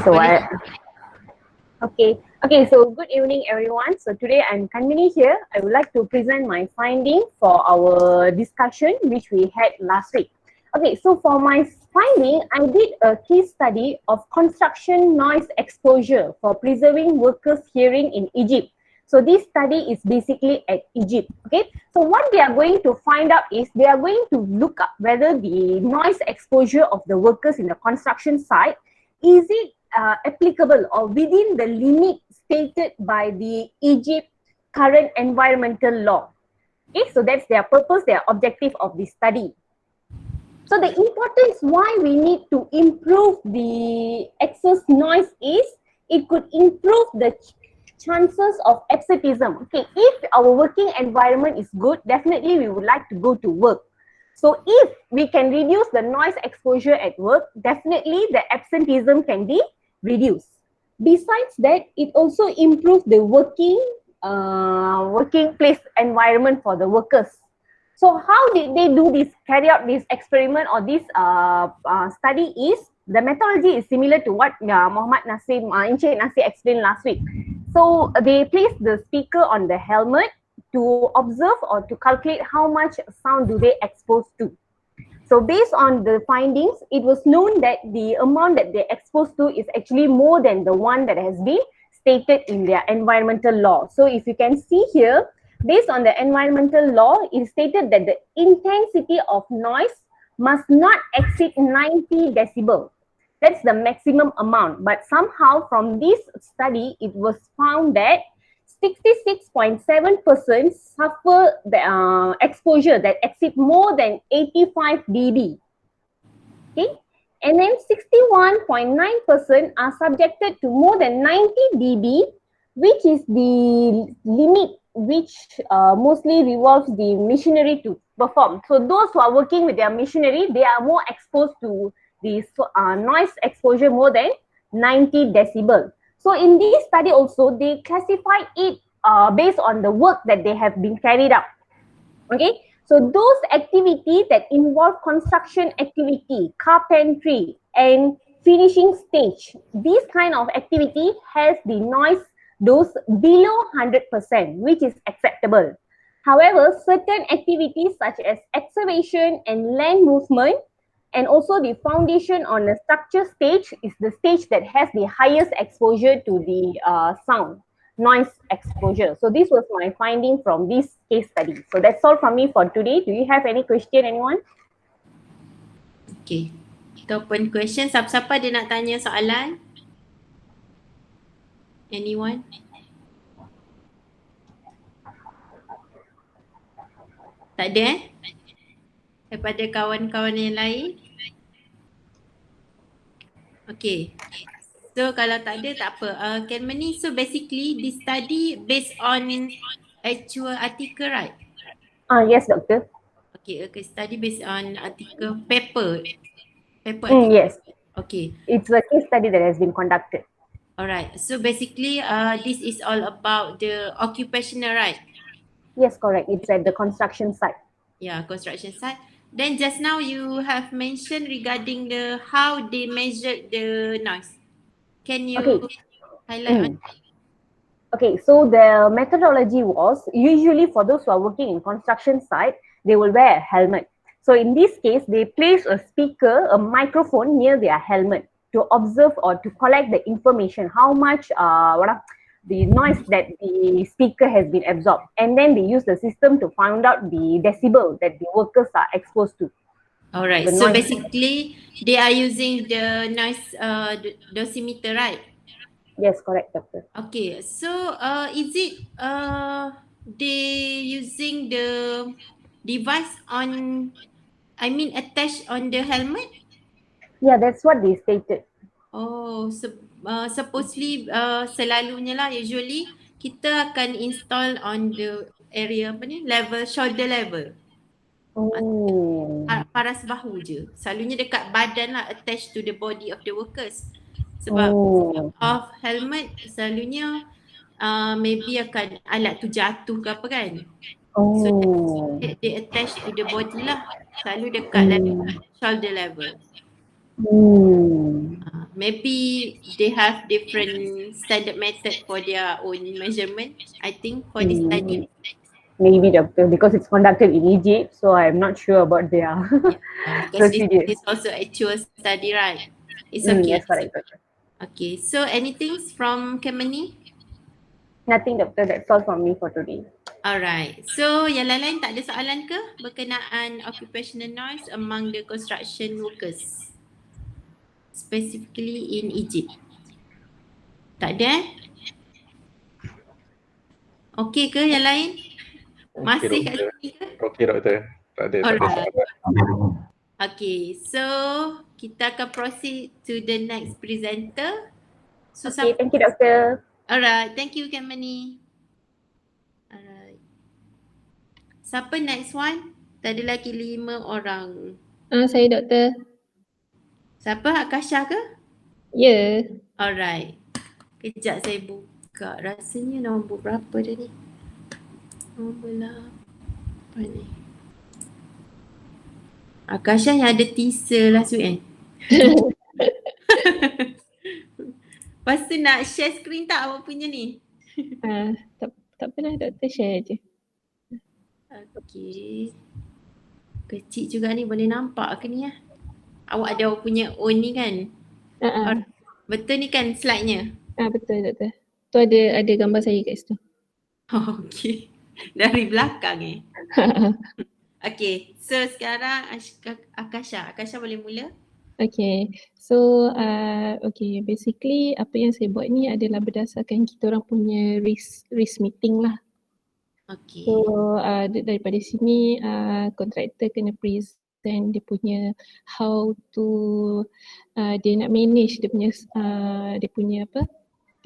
So so good evening everyone. So today I'm Kanmini here. I would like to present my finding for our discussion which we had last week. Okay, so for my finding, I did a case study of construction noise exposure for preserving workers' hearing in Egypt. So this study is basically at Egypt. Okay, so what they are going to find out is they are going to look up whether the noise exposure of the workers in the construction site is it applicable or within the limit stated by the Egypt current environmental law. Okay, so that's their purpose, their objective of this study. So the importance why we need to improve the excess noise is it could improve the chances of absenteeism. Okay, if our working environment is good, definitely we would like to go to work. So if we can reduce the noise exposure at work, definitely the absenteeism can be reduced. Besides that, it also improves the working place environment for the workers. So how did they do this, carry out this experiment or this study is, the methodology is similar to what Muhammad Nasir, Encik Nasir explained last week. So they place the speaker on the helmet to observe or to calculate how much sound do they expose to. So based on the findings, it was known that the amount that they exposed to is actually more than the one that has been stated in their environmental law. So if you can see here, based on the environmental law, it is stated that the intensity of noise must not exceed 90 decibel. That's the maximum amount. But somehow from this study, it was found that 66.7% suffer the exposure that exceed more than 85 dB. Okay, and then 61.9% are subjected to more than 90 dB, which is the limit which mostly revolves the machinery to perform. So those who are working with their machinery, they are more exposed to the noise exposure more than 90 decibel. So in this study also, they classify it based on the work that they have been carried out. Okay, so those activities that involve construction activity, carpentry, and finishing stage, this kind of activity has the noise dose below 100%, which is acceptable. However, certain activities such as excavation and land movement, and also the foundation on the structure stage is the stage that has the highest exposure to the sound, noise exposure. So this was my finding from this case study. So that's all from me for today. Do you have any question, anyone? Okay, kita open question. Siapa-siapa dia nak tanya soalan? Anyone? Tak ada daripada kawan-kawan yang lain? Okay, so kalau tak ada tak apa. Kanmini, so basically this study based on actual article, right? Yes, doctor. Okay, study based on article paper Yes, okay. it's a case study that has been conducted. Alright, so basically this is all about the occupational, right? Yes, correct. It's at the construction site. Yeah, construction site. Then just now you have mentioned regarding the how they measured the noise. Can you highlight on? Okay, so the methodology was usually for those who are working in construction site, they will wear a helmet. So in this case, they place a speaker, a microphone near their helmet to observe or to collect the information, how much the noise that the speaker has been absorbed. And then they use the system to find out the decibel that the workers are exposed to. Alright, so basically they are using the noise dosimeter, right? Yes, correct, doctor. Okay, so is it they using the device on, I mean attached on the helmet? Yeah, that's what they stated. Oh, supposedly selalunya lah, usually kita akan install on the area apa ni, level, shoulder level. Paras bahu je. Selalunya dekat badan lah, attached to the body of the workers. Sebab of helmet selalunya maybe akan alat tu jatuh ke apa kan. So they attach to the body lah. Selalu dekat level, shoulder level. Maybe they have different standard method for their own measurement. I think for this study. Maybe doctor, because it's conducted in Egypt, so I'm not sure about their Because this procedures. is also actual study, right? It's okay. Yes, correct, doctor. Okay, so anything from Kemeni? Nothing, doctor. That's all from me for today. Alright, so yang lain-lain tak ada soalan ke berkenaan occupational noise among the construction workers? Specifically in Egypt. Tak ada eh? Okey ke yang lain? Masih kat sini ke? Okey doktor. Tak ada soalan. Okay, so kita akan proceed to the next presenter. So Okay, thank you, doctor. Alright, thank you Kemeni. Alright. Siapa next one? Tadi lagi 5 orang. Saya doktor. Siapa? Akasha ke? Ya. Alright. Kejap saya buka. Rasanya nombor berapa tadi? Nombor 8 ni. Akasha yang ada teaser last week Lepas tu nak share screen tak awak punya ni? Tak pernah doktor share je. Okay. Kecil juga ni, boleh nampak ke ni ya? Awak ada awak punya own ni kan? Betul ni kan slide-nya? Betul doktor. Tu ada gambar saya kat situ. Okay. Dari belakang Okay. So sekarang Akasha. Akasha boleh mula? Okay. So basically apa yang saya buat ni adalah berdasarkan kita orang punya risk meeting lah. Okay. So daripada sini kontraktor kena present dia punya how to dia nak manage dia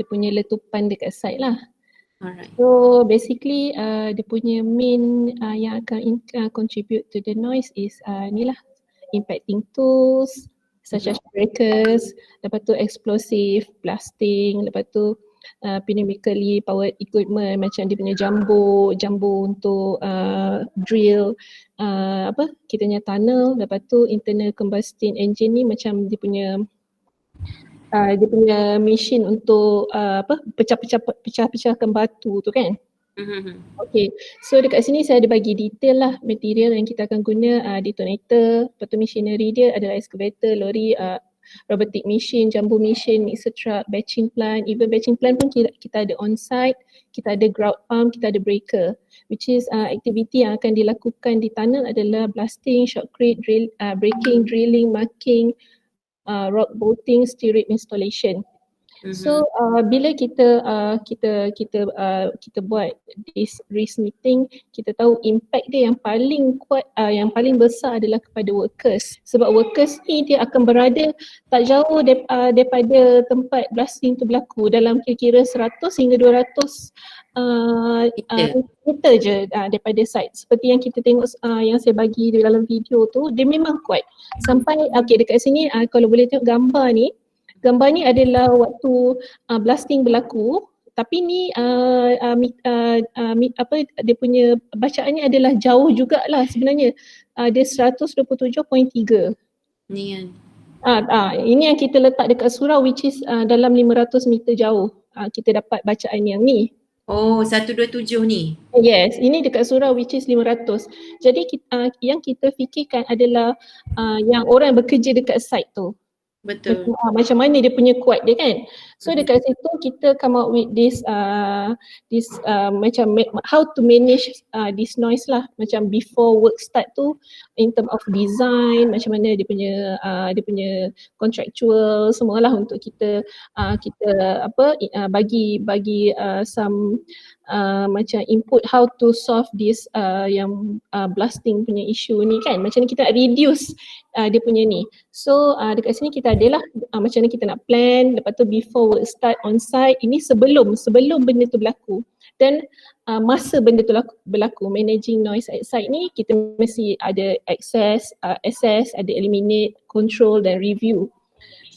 punya letupan dekat site lah. Alright. So basically dia punya main yang akan contribute to the noise is ni lah, impacting tools such as breakers, lepas tu explosive, blasting, lepas tu pneumatically powered equipment macam dia punya jumbo untuk drill kita punya tunnel, lepas tu internal combustion engine ni macam dia punya machine untuk pecah-pecahkan batu tu kan. Okay, so dekat sini saya ada bagi detail lah material yang kita akan guna, detonator, lepas tu machinery dia adalah excavator, lori, robotic machine, jumbo machine, mixer truck, batching plant. Even batching plant pun kita ada on site, kita ada grout pump, kita ada breaker, which is activity yang akan dilakukan di tunnel adalah blasting, shotcrete, breaking, drilling, marking, rock bolting, steel rib installation. So bila kita buat this risk meeting, kita tahu impact dia yang paling kuat, yang paling besar adalah kepada workers. Sebab workers ni dia akan berada tak jauh daripada tempat blasting tu berlaku, dalam kira-kira 100 hingga 200 meter je daripada site. Seperti yang kita tengok yang saya bagi di dalam video tu, dia memang kuat. Sampai dekat sini kalau boleh tengok gambar ni adalah waktu blasting berlaku, tapi ni dia punya bacaannya adalah jauh jugalah sebenarnya. Dia 127.3. Ni kan. Ini yang kita letak dekat surau, which is dalam 500 meter jauh. Kita dapat bacaan yang ni. Oh, 127 ni? Yes, ini dekat surau which is 500. Jadi yang kita fikirkan adalah yang orang bekerja dekat site tu. Betul. Macam mana dia punya kuat dia kan. So dekat situ kita come up with this macam how to manage this noise lah. Macam before work start tu, in term of design, macam mana dia punya contractual semualah untuk kita bagi some macam input how to solve this yang blasting punya issue ni kan. Macam mana kita nak reduce dia punya ni. So dekat sini kita adalah macam mana kita nak plan, lepas tu before work start on site, ini sebelum benda tu berlaku. Dan masa benda tu berlaku, managing noise at site ni kita mesti ada access, assess, ada eliminate, control dan review.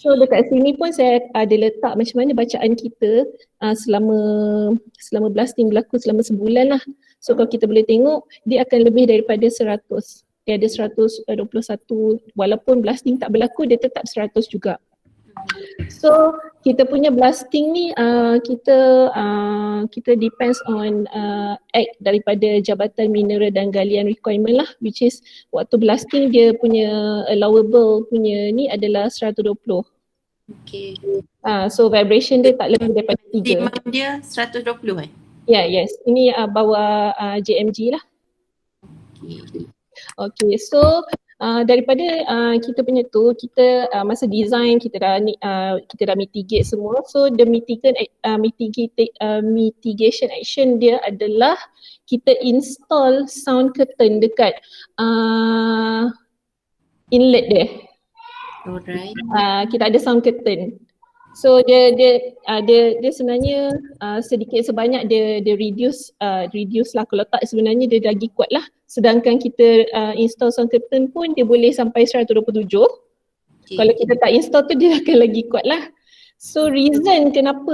So dekat sini pun saya ada letak macam mana bacaan kita selama blasting berlaku selama sebulan lah. So kalau kita boleh tengok, dia akan lebih daripada 100. dia ada 121, walaupun blasting tak berlaku dia tetap 100 juga. So kita punya blasting ni kita depends on act daripada Jabatan Mineral dan Galian Requirement lah, which is waktu blasting dia punya allowable punya ni adalah 120. Okay. So vibration dia tak lebih daripada 3. Memang dia 120 Ya, yes. Ini bawah JMG lah. Okay. Okay, so daripada kita punya tu, kita masa design kita dah mitigate semua. So the mitigation action dia adalah kita install sound curtain dekat inlet dia. Alright. Kita ada sound curtain. So dia sebenarnya sedikit sebanyak dia reduce lah. Kalau tak sebenarnya dia lagi kuat lah. Sedangkan kita install sound curtain pun dia boleh sampai 127. Okay. Kalau kita tak install tu dia akan lagi kuat lah. So reason kenapa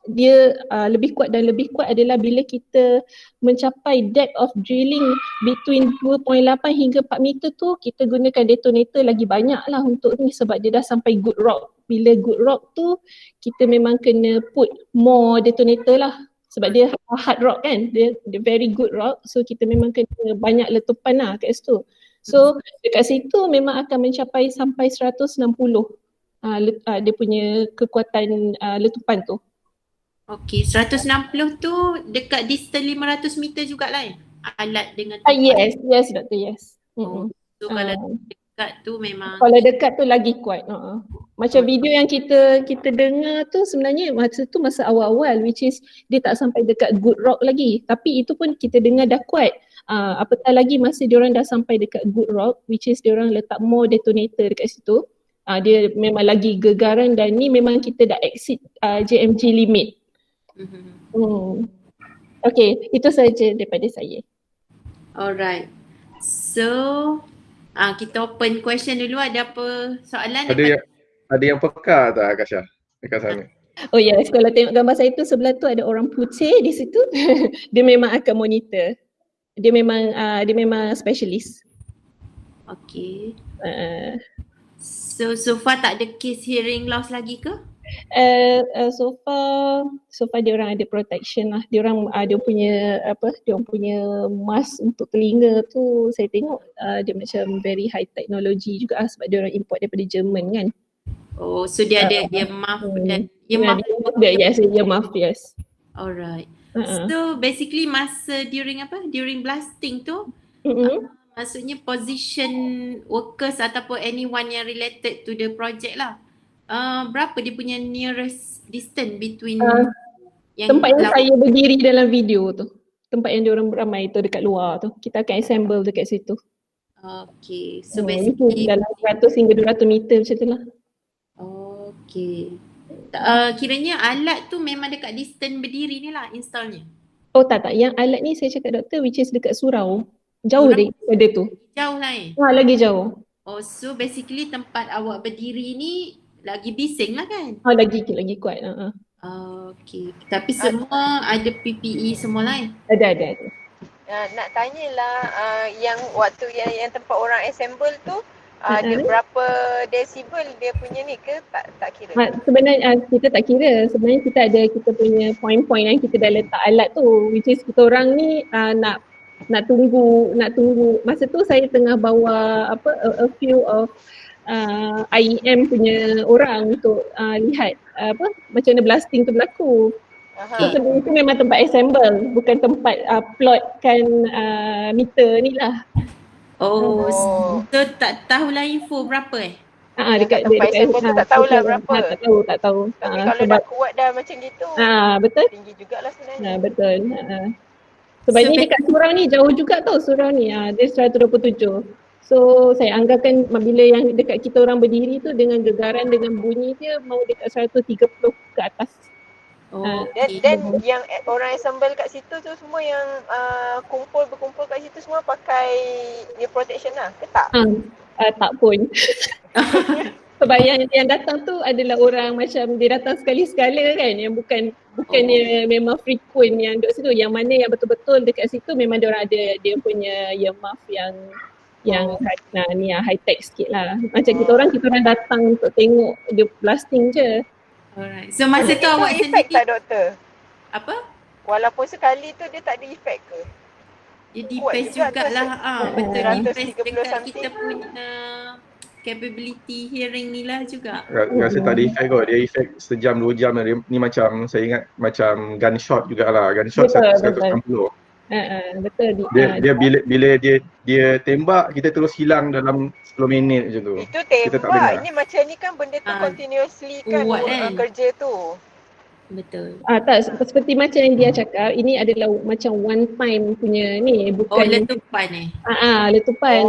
dia lebih kuat dan lebih kuat adalah bila kita mencapai depth of drilling between 2.8 hingga 4 meter tu, kita gunakan detonator lagi banyak lah untuk ni sebab dia dah sampai good rock. Bila good rock tu kita memang kena put more detonator lah sebab dia hard rock kan, dia very good rock, so kita memang kena banyak letupan lah kat situ. So dekat situ memang akan mencapai sampai 160 dia punya kekuatan letupan tu. Okay, 160 tu dekat distance 500 meter jugalah alat dengan yes doktor, yes. So kalau dekat tu memang kalau dekat tu lagi kuat. Macam video yang kita dengar tu sebenarnya masa awal-awal, which is dia tak sampai dekat good rock lagi, tapi itu pun kita dengar dah kuat. Apatah lagi masa diorang dah sampai dekat good rock, which is diorang letak more detonator dekat situ, dia memang lagi gegaran dan ni memang kita dah exceed JMG limit. Okay, itu saja daripada saya. Alright. So kita open question dulu. Ada apa soalan? Ada yang peka tak Akasha dekat sana? Oh yes, kalau tengok gambar saya tu sebelah tu ada orang putih di situ. Dia memang akan monitor. Dia memang specialist. Okay. So far tak ada case hearing loss lagi ke? So far dia orang ada protection lah. Dia orang ada punya mask untuk telinga tu, saya tengok dia macam very high technology juga sebab dia orang import daripada Jerman kan. Oh, so dia ada earmuff dan earmuff, yes. Alright. So basically masa during blasting tu maksudnya position workers ataupun anyone yang related to the project lah, berapa dia punya nearest distance between tempat yang saya berdiri dalam video tu, tempat yang diorang ramai tu dekat luar tu, kita akan assemble dekat situ. Okay, so basically dalam 100 hingga 200 meter macam tu lah. Okay. Kiranya alat tu memang dekat distance berdiri ni lah installnya? Oh tak, yang alat ni saya cakap doktor, which is dekat surau. Jauh daripada tu. Jauh lah lagi jauh. Oh, so basically tempat awak berdiri ni lagi bising lah kan? Lagi kuat. Okay. Tapi semua ada PPE semua lah Ada. Nak tanyalah yang waktu yang tempat orang assemble tu dia berapa desibel dia punya ni ke tak kira? Sebenarnya kita tak kira. Sebenarnya kita punya point-point yang kita dah letak alat tu, which is kita orang ni nak tunggu masa tu saya tengah bawa a few of IEM punya orang untuk lihat macam mana blasting tu berlaku. So sebenarnya itu memang tempat assemble, bukan tempat plotkan meter ni lah. So tak tahulah info berapa dekat assemble tu tak tahulah berapa. Tak tahu. Tapi kalau dah kuat dah macam gitu, betul. Tinggi jugalah sebenarnya. Betul. Sebab ni dekat surau ni jauh juga tau, surau ni dia 127. So saya anggarkan bila yang dekat kita orang berdiri tu dengan gegaran, dengan bunyi dia mau dekat 130 ke atas. Dan yang orang assemble kat situ tu semua yang berkumpul kat situ semua pakai dia protection lah ke tak? Tak pun. Sebab yang datang tu adalah orang macam dia datang sekali-sekala kan, yang bukannya memang frequent yang duduk situ. Yang mana yang betul-betul dekat situ memang dia orang ada dia punya earmuff yang yang high tech sikit lah. Macam kita orang datang untuk tengok dia blasting je. Alright. So masa tu awak efek sendiri tak doktor? apa? Walaupun sekali tu dia tak ada efek ke? Dia depends jugalah. Betul, depends 130 dekat something. kita punya capability hearing ni lah juga. Rasa tak ada efek kot. Dia efek sejam 2 jam dia, ni macam saya ingat macam gunshot jugalah. Gunshot Betul. 160. Betul. Dia bila dia tembak kita terus hilang dalam 10 minit macam tu. Itu Kita tak dengar. tembak. Ini macam ni kan benda tu continuously kan, kuat kan? kerja tu. Betul. Tak, seperti macam yang dia cakap, ini adalah macam one time punya ni, bukan letupan letupan.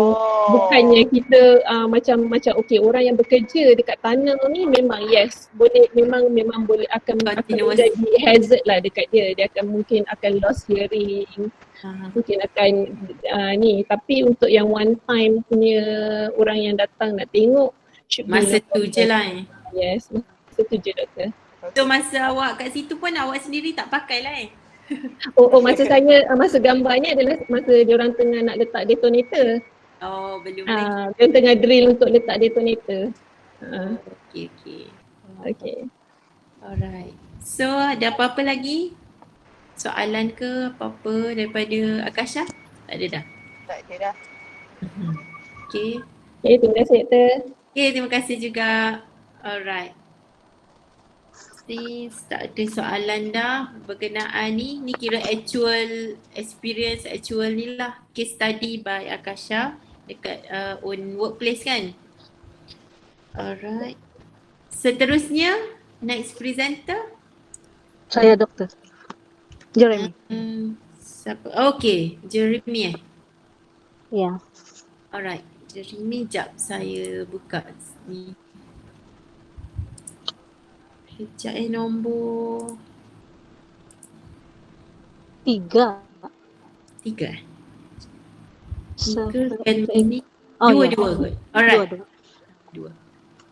Bukannya kita macam okey, orang yang bekerja dekat tanah ni memang yes, boleh memang boleh akan jadi hazard lah dekat dia. Dia mungkin akan lost hearing. Mungkin akan tapi untuk yang one time punya orang yang datang nak tengok masa tu je lah Yes, masa tu je doktor. So masa awak kat situ pun awak sendiri tak pakai lah masa gambarnya adalah masa diorang tengah nak letak detonator. Belum dia tengah drill untuk letak detonator. Okay. Alright. So ada apa-apa lagi? Soalan ke apa-apa daripada Akasha? Tak ada dah? Tak ada dah. Okay, terima kasih doktor. Okay, terima kasih juga. Alright. Since tak ada soalan dah berkenaan ni kira actual experience, actual ni lah, case study by Akasha dekat own workplace kan. Alright. Seterusnya, next presenter. Saya doktor. Jeremy. Siapa? Okay, Jeremy Ya. Alright, Jeremy, jap saya buka ni. Sekejap nombor 3. 3 Dua. Alright. 2.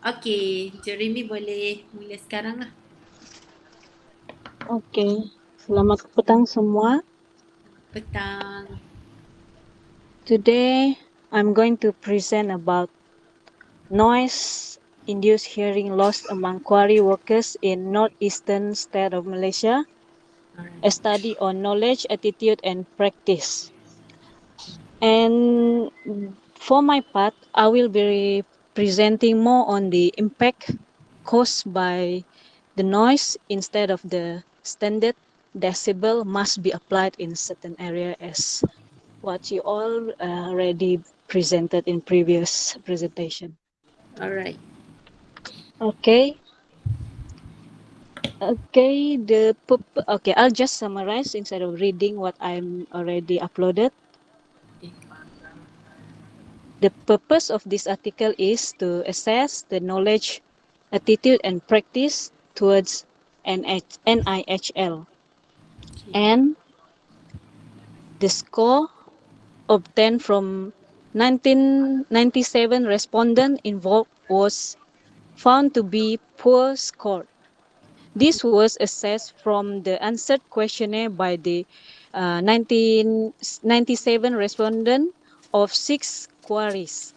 Okay, Jeremy boleh mula sekarang lah. Okay. Selamat petang semua. Petang. Today, I'm going to present about noise-induced hearing loss among quarry workers in northeastern state of Malaysia, a study on knowledge, attitude, and practice. And for my part, I will be presenting more on the impact caused by the noise instead of the standard decibel must be applied in certain area as what you all already presented in previous presentation. Alright. Okay, I'll just summarize instead of reading what I'm already uploaded. The purpose of this article is to assess the knowledge, attitude, and practice towards NIHL. And the score obtained from 1997 respondents involved was found to be poor score. This was assessed from the answered questionnaire by the 1997 respondents of 6 quarries.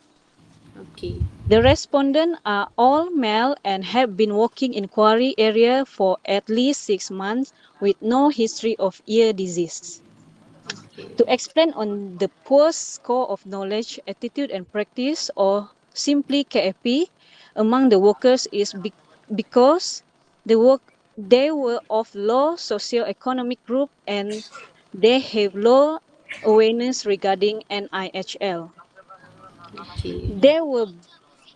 Okay. The respondents are all male and have been working in quarry area for at least 6 months with no history of ear disease. Okay. To explain on the poor score of knowledge, attitude, and practice, or simply KAP, among the workers is because they were of low socio-economic group and they have low awareness regarding NIHL. Okay. They were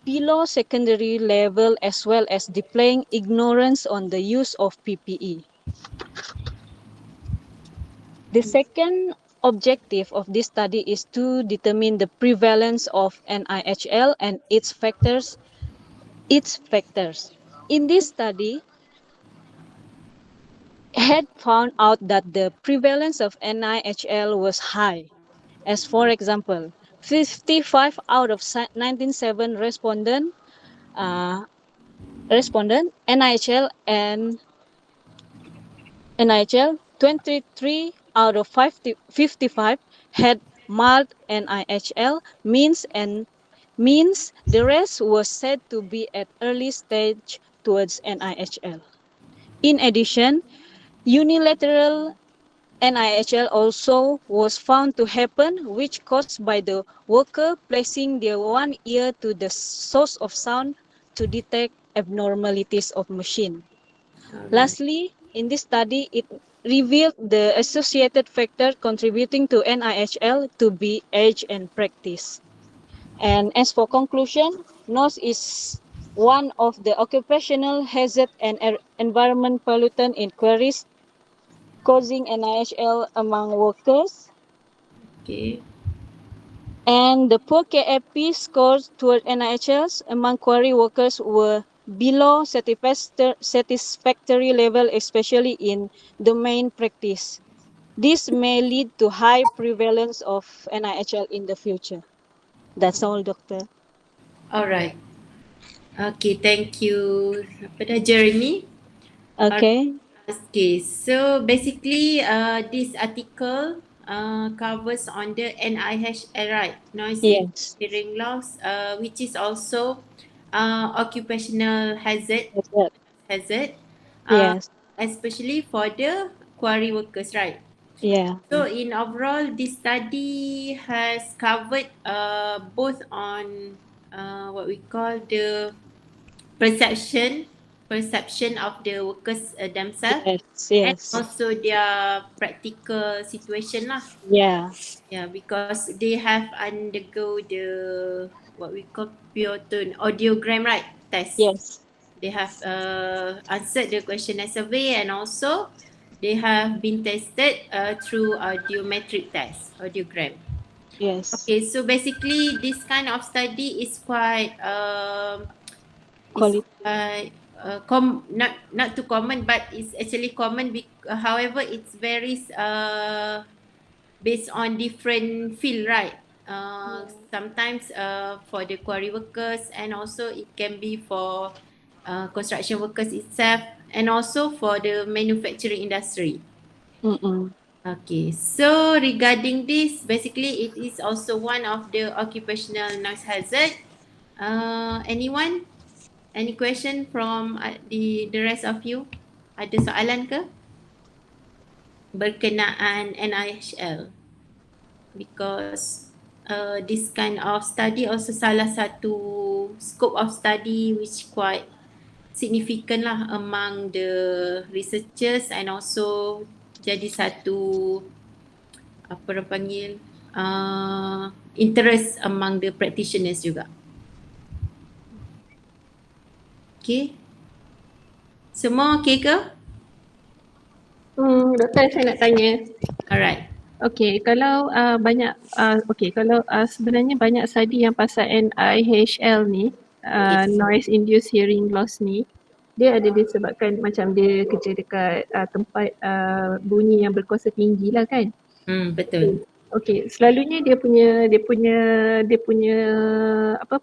below secondary level as well as displaying ignorance on the use of PPE. The second objective of this study is to determine the prevalence of NIHL and its factors. In this study, had found out that the prevalence of NIHL was high. As for example, 55 out of 97 respondent NIHL and NIHL, 23 out of 55 had mild NIHL means the rest was said to be at early stage towards NIHL. In addition, unilateral NIHL also was found to happen, which caused by the worker placing their one ear to the source of sound to detect abnormalities of machine. Lastly, in this study, it revealed the associated factor contributing to NIHL to be age and practice. And as for conclusion, noise is one of the occupational hazard and environment pollutant in quarries causing NIHL among workers. Okay. And the poor KAP scores toward NIHLs among quarry workers were below satisfactory level, especially in the main practice. This may lead to high prevalence of NIHL in the future. That's all, Doctor. Alright. Okay, thank you. Apa dah, Jeremy? Okay. Okay, so basically this article covers on the NIHL, right? Noise Yes. hearing loss, which is also occupational hazard, That's it. uh, Yes. especially for the quarry workers, right? Yeah. So in overall, this study has covered both on what we call the perception of the workers themselves, Yes. and Yes. also their practical situation lah. Yeah. Yeah, because they have undergo the what we call pure tone audiogram, right, test. Yes. They have answered the questionnaire survey, and also they have been tested through audiometric test, audiogram. Yes. Okay, so basically this kind of study is quite Quality. not too common, but it's actually common. However, it's varies based on different field, right? Sometimes for the quarry workers, and also it can be for construction workers itself, and also for the manufacturing industry. Mm-mm. Okay, so regarding this, basically it is also one of the occupational noise hazard. Anyone? Any question from the rest of you? Ada soalan ke? Berkenaan NIHL. Because this kind of study also salah satu scope of study which quite significant lah among the researchers, and also jadi satu apa orang panggil interest among the practitioners juga. Okay. Semua okay ke? Doktor, saya nak tanya. Alright. Okey, kalau kalau sebenarnya banyak study yang pasal NIHL ni, Yes. noise induced hearing loss ni, dia ada disebabkan macam dia kerja dekat tempat bunyi yang berkuasa tinggi lah kan. Betul. Okey, selalunya dia punya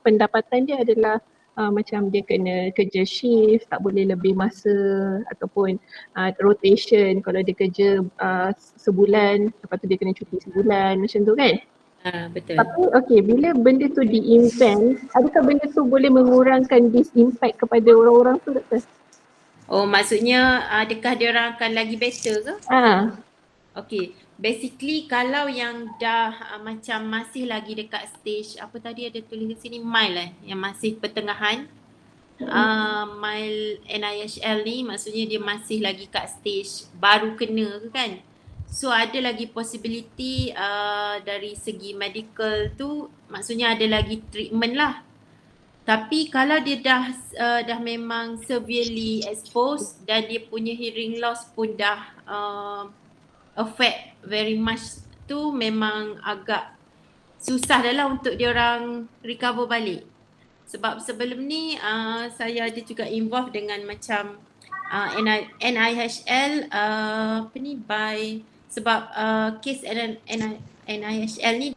pendapatan dia adalah macam dia kena kerja shift, tak boleh lebih masa, ataupun rotation kalau dia kerja sebulan, lepas tu dia kena cuti sebulan, macam tu kan. Betul. Tapi bila benda tu di-invent, adakah benda tu boleh mengurangkan this impact kepada orang-orang tu, doktor? Oh, maksudnya adakah dia orang akan lagi better ke? Okay, basically kalau yang dah macam masih lagi dekat stage, apa tadi ada tulis di sini, mild yang masih pertengahan, mild NIHL ni maksudnya dia masih lagi kat stage baru kena ke kan. So ada lagi possibility dari segi medical tu, maksudnya ada lagi treatment lah. Tapi kalau dia dah memang severely exposed dan dia punya hearing loss pun dah affect very much, tu memang agak susah dah lah untuk dia orang recover balik. Sebab sebelum ni saya ada juga involve dengan macam NIHL sebab case NIHL ni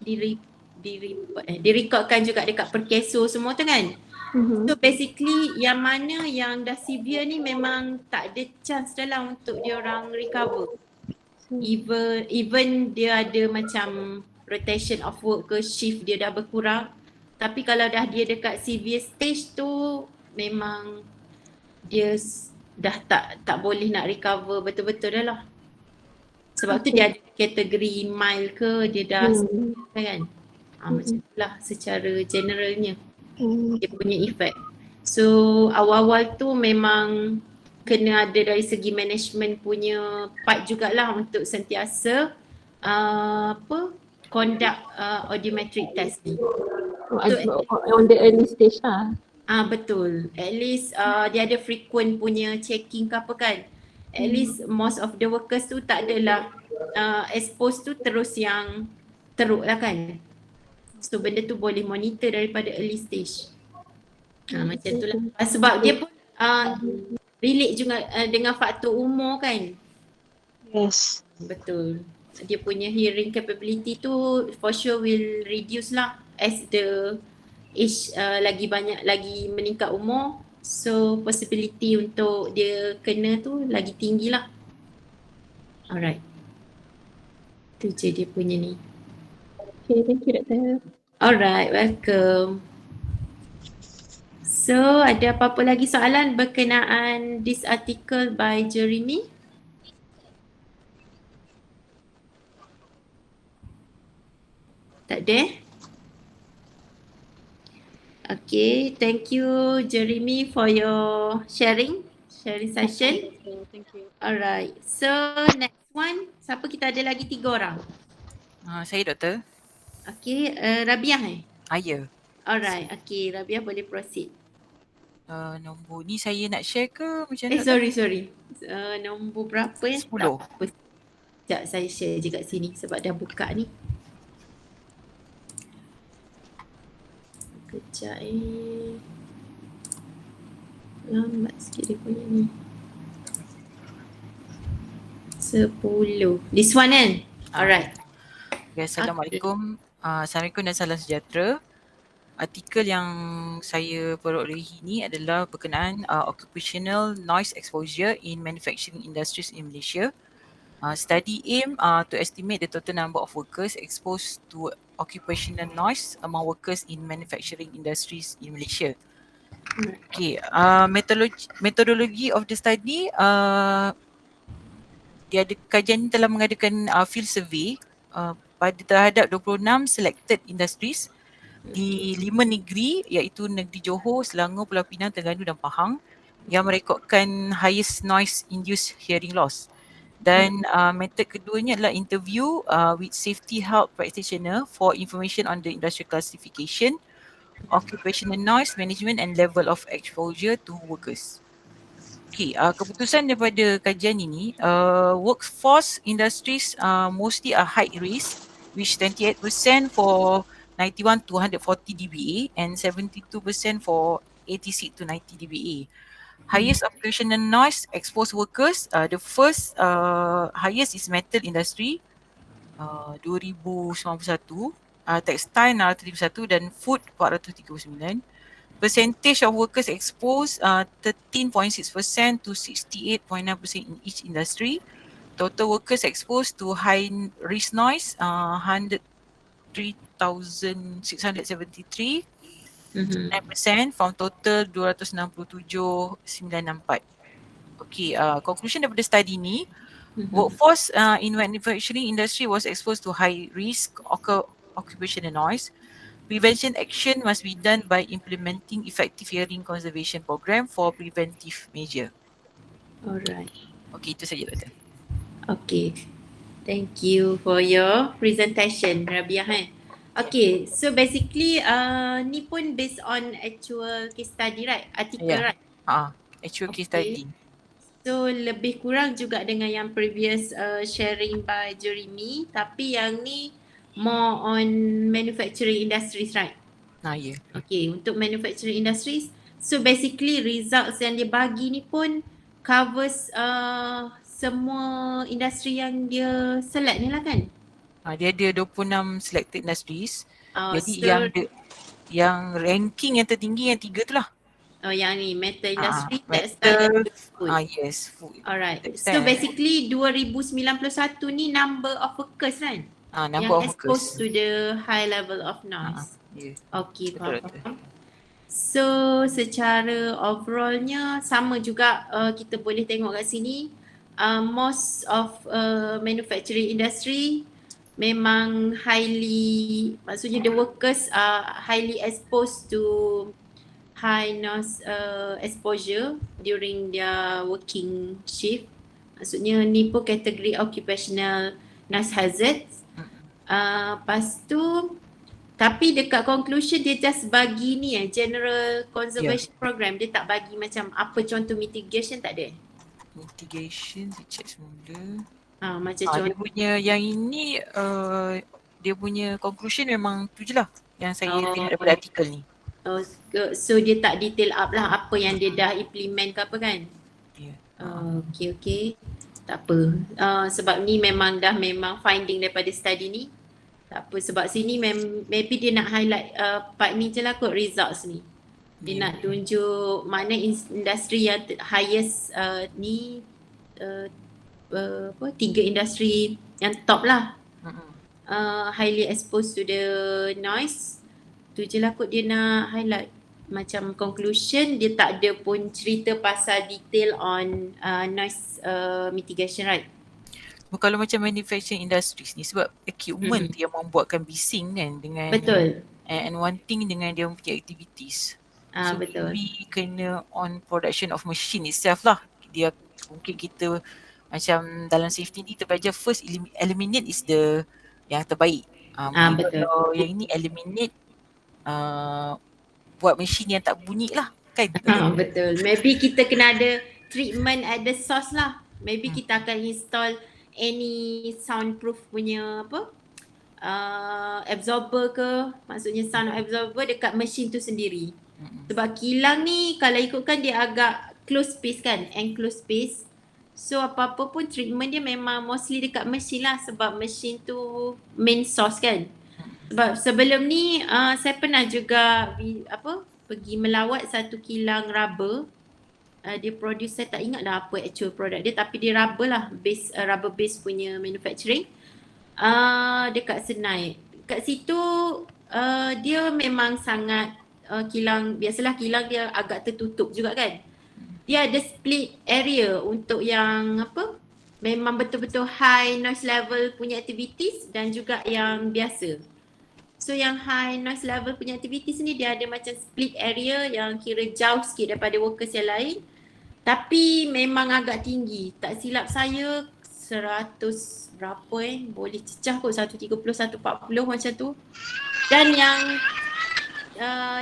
direkodkan juga dekat Perkeso semua tu kan. So basically yang mana yang dah severe ni memang tak ada chance dah lah untuk dia orang recover. Even dia ada macam rotation of work ke shift dia dah berkurang. Tapi kalau dah dia dekat severe stage tu memang dia dah tak boleh nak recover betul-betul dah lah. Sebab tu dia ada kategori mild ke dia dah kan. Macam itulah secara generalnya dia punya effect. So awal-awal tu memang kena ada dari segi management punya part jugalah untuk sentiasa conduct audiometric test ni. On the early stage lah. Betul. At least dia ada frequent punya checking ke apa kan. At least most of the workers tu tak adalah expose tu terus yang teruk lah kan. So benda tu boleh monitor daripada early stage. Macam tu lah. Sebab dia pun relate juga dengan faktor umur kan. Yes. Betul. Dia punya hearing capability tu for sure will reduce lah as the age lagi banyak, lagi meningkat umur. So possibility untuk dia kena tu lagi tinggi lah. Alright. Tu je dia punya ni. Okay, thank you Doktor. Alright, welcome. So ada apa-apa lagi soalan berkenaan this article by Jeremy? Tak ada? Okay, thank you Jeremy for your sharing session. Thank you. Alright, so next one, siapa kita ada lagi 3 orang? Saya Doktor. Okay, Rabiah Ya. Alright, okay, Rabiah boleh proceed. Nombor ni saya nak share ke macam mana? Sorry. Nombor berapa 10. Sekejap saya share je kat sini sebab dah buka ni. Kejap lambat sikit dia punya ni. 10. This one kan? Alright. Okay, Assalamualaikum. Assalamualaikum dan salam sejahtera. Artikel yang saya perolehi ni adalah berkenaan occupational noise exposure in manufacturing industries in Malaysia. Study aim to estimate the total number of workers exposed to occupational noise among workers in manufacturing industries in Malaysia. Okay, methodology of the study, dia ada kajian telah mengadakan field survey pada terhadap 26 selected industries di 5 negeri iaitu negeri Johor, Selangor, Pulau Pinang, Terengganu dan Pahang yang merekodkan highest noise induced hearing loss. Dan metod keduanya adalah interview with safety health practitioner for information on the industrial classification, occupational noise management and level of exposure to workers. Okay, keputusan daripada kajian ini, workforce industries mostly are high risk, which 28% for 91 to 140 dBA and 72% for 86 to 90 dBA. Highest occupational noise exposed workers, the first highest is metal industry 2091, textile 631 dan food 439. Percentage of workers exposed 13.6% to 68.9% in each industry. Total workers exposed to high risk noise 103,673, 9% from total 267,964. Okay, conclusion daripada study ni, workforce in manufacturing industry was exposed to high risk occupational noise. Prevention action must be done by implementing effective hearing conservation program for preventive measure. Alright. Okay, itu saja Doktor. Okay. Thank you for your presentation, Rabiah. Okay, so basically ni pun based on actual case study, right? Artikel, right? Actual case study. So lebih kurang juga dengan yang previous sharing by Jeremy, tapi yang ni more on manufacturing industries, right? Ya. Okay, untuk manufacturing industries, so basically results yang dia bagi ni pun covers semua industri yang dia select ni lah kan? Dia ada 26 selected industries. Jadi so, yang ranking yang tertinggi yang 3 tu lah. Yang ni metal industry, metal, food. Yes, food. Alright. So basically 2091 ni number of workers kan? Number of Yang exposed workers. to the high level of noise. Yeah. Okay, Betul. faham. So secara overallnya sama juga, kita boleh tengok kat sini, most of manufacturing industry memang maksudnya the workers are highly exposed to high noise exposure during their working shift. Maksudnya ni pun kategori occupational noise hazards. Lepas tu, tapi dekat conclusion dia just bagi ni general conservation program. Dia tak bagi macam apa contoh mitigation, tak ada. Mitigation, saya check semula. Macam Dia contoh. punya yang ini dia punya conclusion memang tu je lah yang saya tengok daripada artikel ni. So dia tak detail up lah apa yang dia dah implement ke apa kan? Ya. Okay. Tak apa. Sebab ni memang finding daripada study ni. Tak apa, sebab sini maybe dia nak highlight part ni je lah kot, results ni. Dia nak tunjuk mana industri yang highest ni, tiga industri yang top lah. Highly exposed to the noise. Tu je lah kot dia nak highlight. Macam conclusion dia tak ada pun cerita pasal detail on noise mitigation, right? Kalau macam manufacturing industries ni sebab equipment yang membuatkan bising kan dengan betul. And one thing dengan dia punya activities. So betul. we kena on production of machine itself lah. Dia mungkin kita macam dalam safety ni kita belajar first eliminate is the yang terbaik. Betul. Kalau yang ini eliminate buat machine yang tak bunyi lah kan. Betul. Maybe kita kena ada treatment at the source lah. Maybe kita akan install any soundproof punya absorber ke, maksudnya sound absorber dekat mesin tu sendiri. Sebab kilang ni kalau ikutkan dia agak close space kan, enclosed space. So apa-apa pun treatment dia memang mostly dekat mesin lah sebab mesin tu main source kan. Sebab sebelum ni saya pernah juga pergi melawat satu kilang rubber. Dia produce, saya tak ingat dah apa actual product dia, tapi dia rubber lah, rubber base punya manufacturing dekat Senai. Kat situ dia memang sangat kilang, biasalah kilang dia agak tertutup juga kan. Dia ada split area untuk yang memang betul-betul high noise level punya activities dan juga yang biasa. So yang high noise level punya activities ni dia ada macam split area yang kira jauh sikit daripada workers yang lain. Tapi memang agak tinggi. Tak silap saya 100 berapa boleh cecah kot 130, 140 macam tu. Dan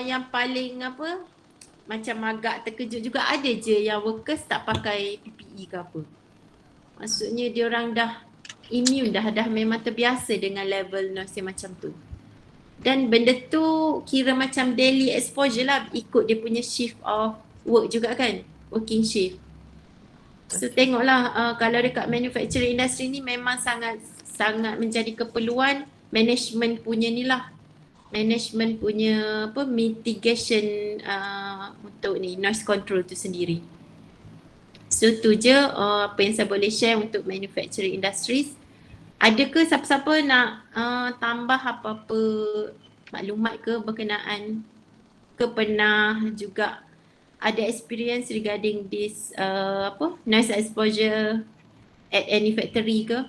yang paling macam agak terkejut juga, ada je yang workers tak pakai PPE ke apa. Maksudnya dia orang dah immune dah memang terbiasa dengan level noise macam tu. Dan benda tu kira macam daily exposure lah, ikut dia punya shift of work juga kan, working shift. So tengoklah kalau dekat manufacturing industry ni memang sangat menjadi keperluan management punya ni lah. Management punya mitigation untuk ni noise control tu sendiri. So tu je apa yang saya boleh share untuk manufacturing industries. Adakah siapa-siapa nak tambah apa-apa maklumat ke berkenaan ke pernah juga ada experience regarding this noise exposure at any factory ke?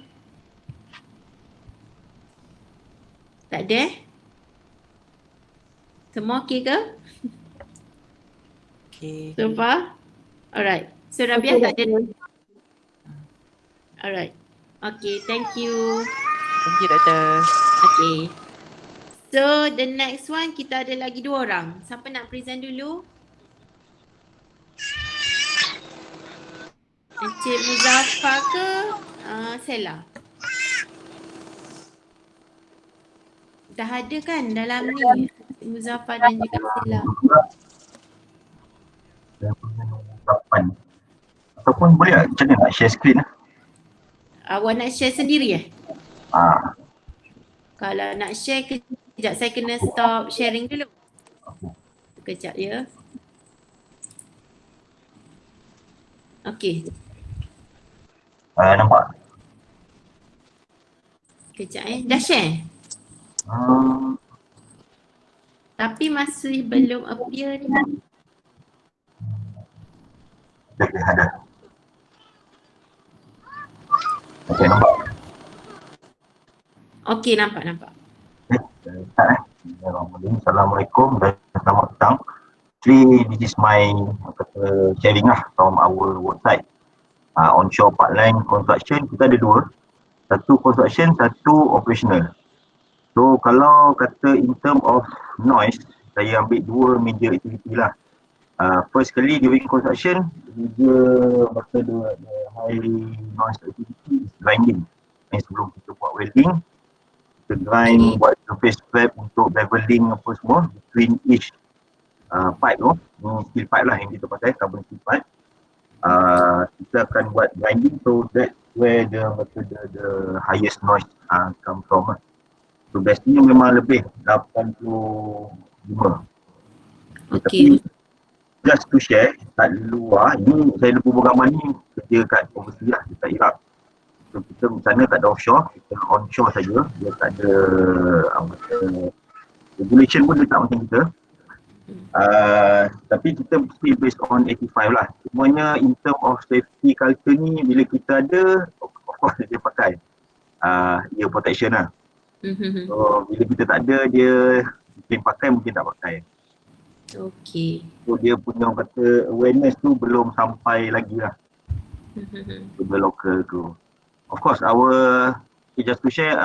Tak ada? Semua okey ke? Okay. So far? Alright. So Rabiah tak ada? Alright. Okay, thank you. Thank you, Doktor. Okay. So the next one kita ada lagi 2 orang. Siapa nak present dulu? Encik Muzaffar ke Sela? Dah ada kan dalam ni Encik Muzaffar dan juga Sela. Ataupun boleh tak macam mana nak share screen lah? Awak nak share sendiri Kalau nak share kejap saya kena stop sharing dulu. Kejap ya. Okay. Nampak? Kejap dah share? Tapi masih belum appear ni. Ada. Okey, nampak? Okey, nampak. Assalamualaikum dan selamat petang. Actually, this is my sharing lah from our website. Onshore pipeline construction, kita ada dua. Satu construction, satu operational. So kalau kata in term of noise, saya ambil dua major activity lah. First kali during construction, dia kata the high noise activity is grinding. Sebelum kita buat welding, kita grind, buat surface prep untuk leveling apa semua between each pipe tu. Ni steel pipe lah yang kita pakai, carbon steel pipe. Kita akan buat grinding, so that's where the highest noise come from lah. So bestnya memang lebih 85. Tapi just to share, kat luar, ini saya lupa gambar ni kerja kat overseas lah, dekat Iraq. So kita sana tak ada offshore, kita onshore saja. Dia tak ada regulation pun dia tak macam kita. Tapi kita mesti based on 85 lah. Semuanya in term of safety culture ni, bila kita ada, of course dia pakai ear protection lah. So bila kita tak ada, dia mungkin pakai, mungkin tak pakai. Okay. So dia punya kata awareness tu belum sampai lagi lah. To the local tu. Of course just to share,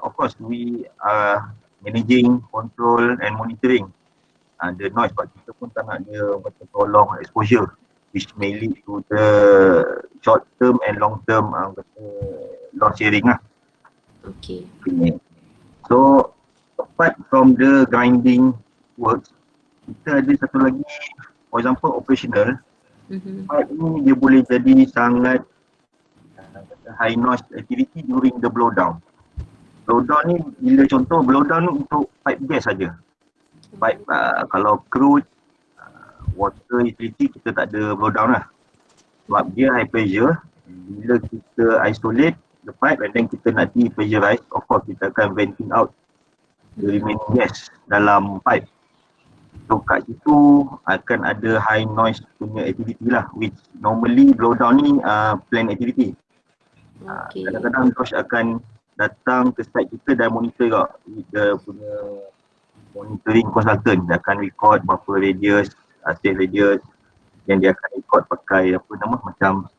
of course we are managing, control and monitoring the noise, but kita pun tak nak dia macam prolong exposure, which may lead to the short term and long term loss sharing lah. Okay. So apart from the grinding works, kita ada satu lagi, for example operational. Pipe ni dia boleh jadi sangat high noise activity during the blowdown. Blowdown ni bila contoh blowdown ni untuk pipe gas saja. Pipe kalau crude, water utility kita tak ada blowdown lah. Sebab dia high pressure. Bila kita isolate the pipe and then kita nak depressurize, of course kita akan venting out the remaining gas dalam pipe. So kat situ akan ada high noise punya activity lah, which normally blowdown ni planned activity. Kadang-kadang coach akan datang ke site kita dan monitor juga with the punya monitoring consultant. Dia akan record berapa radius, safe radius, dan dia akan record pakai apa nama, macam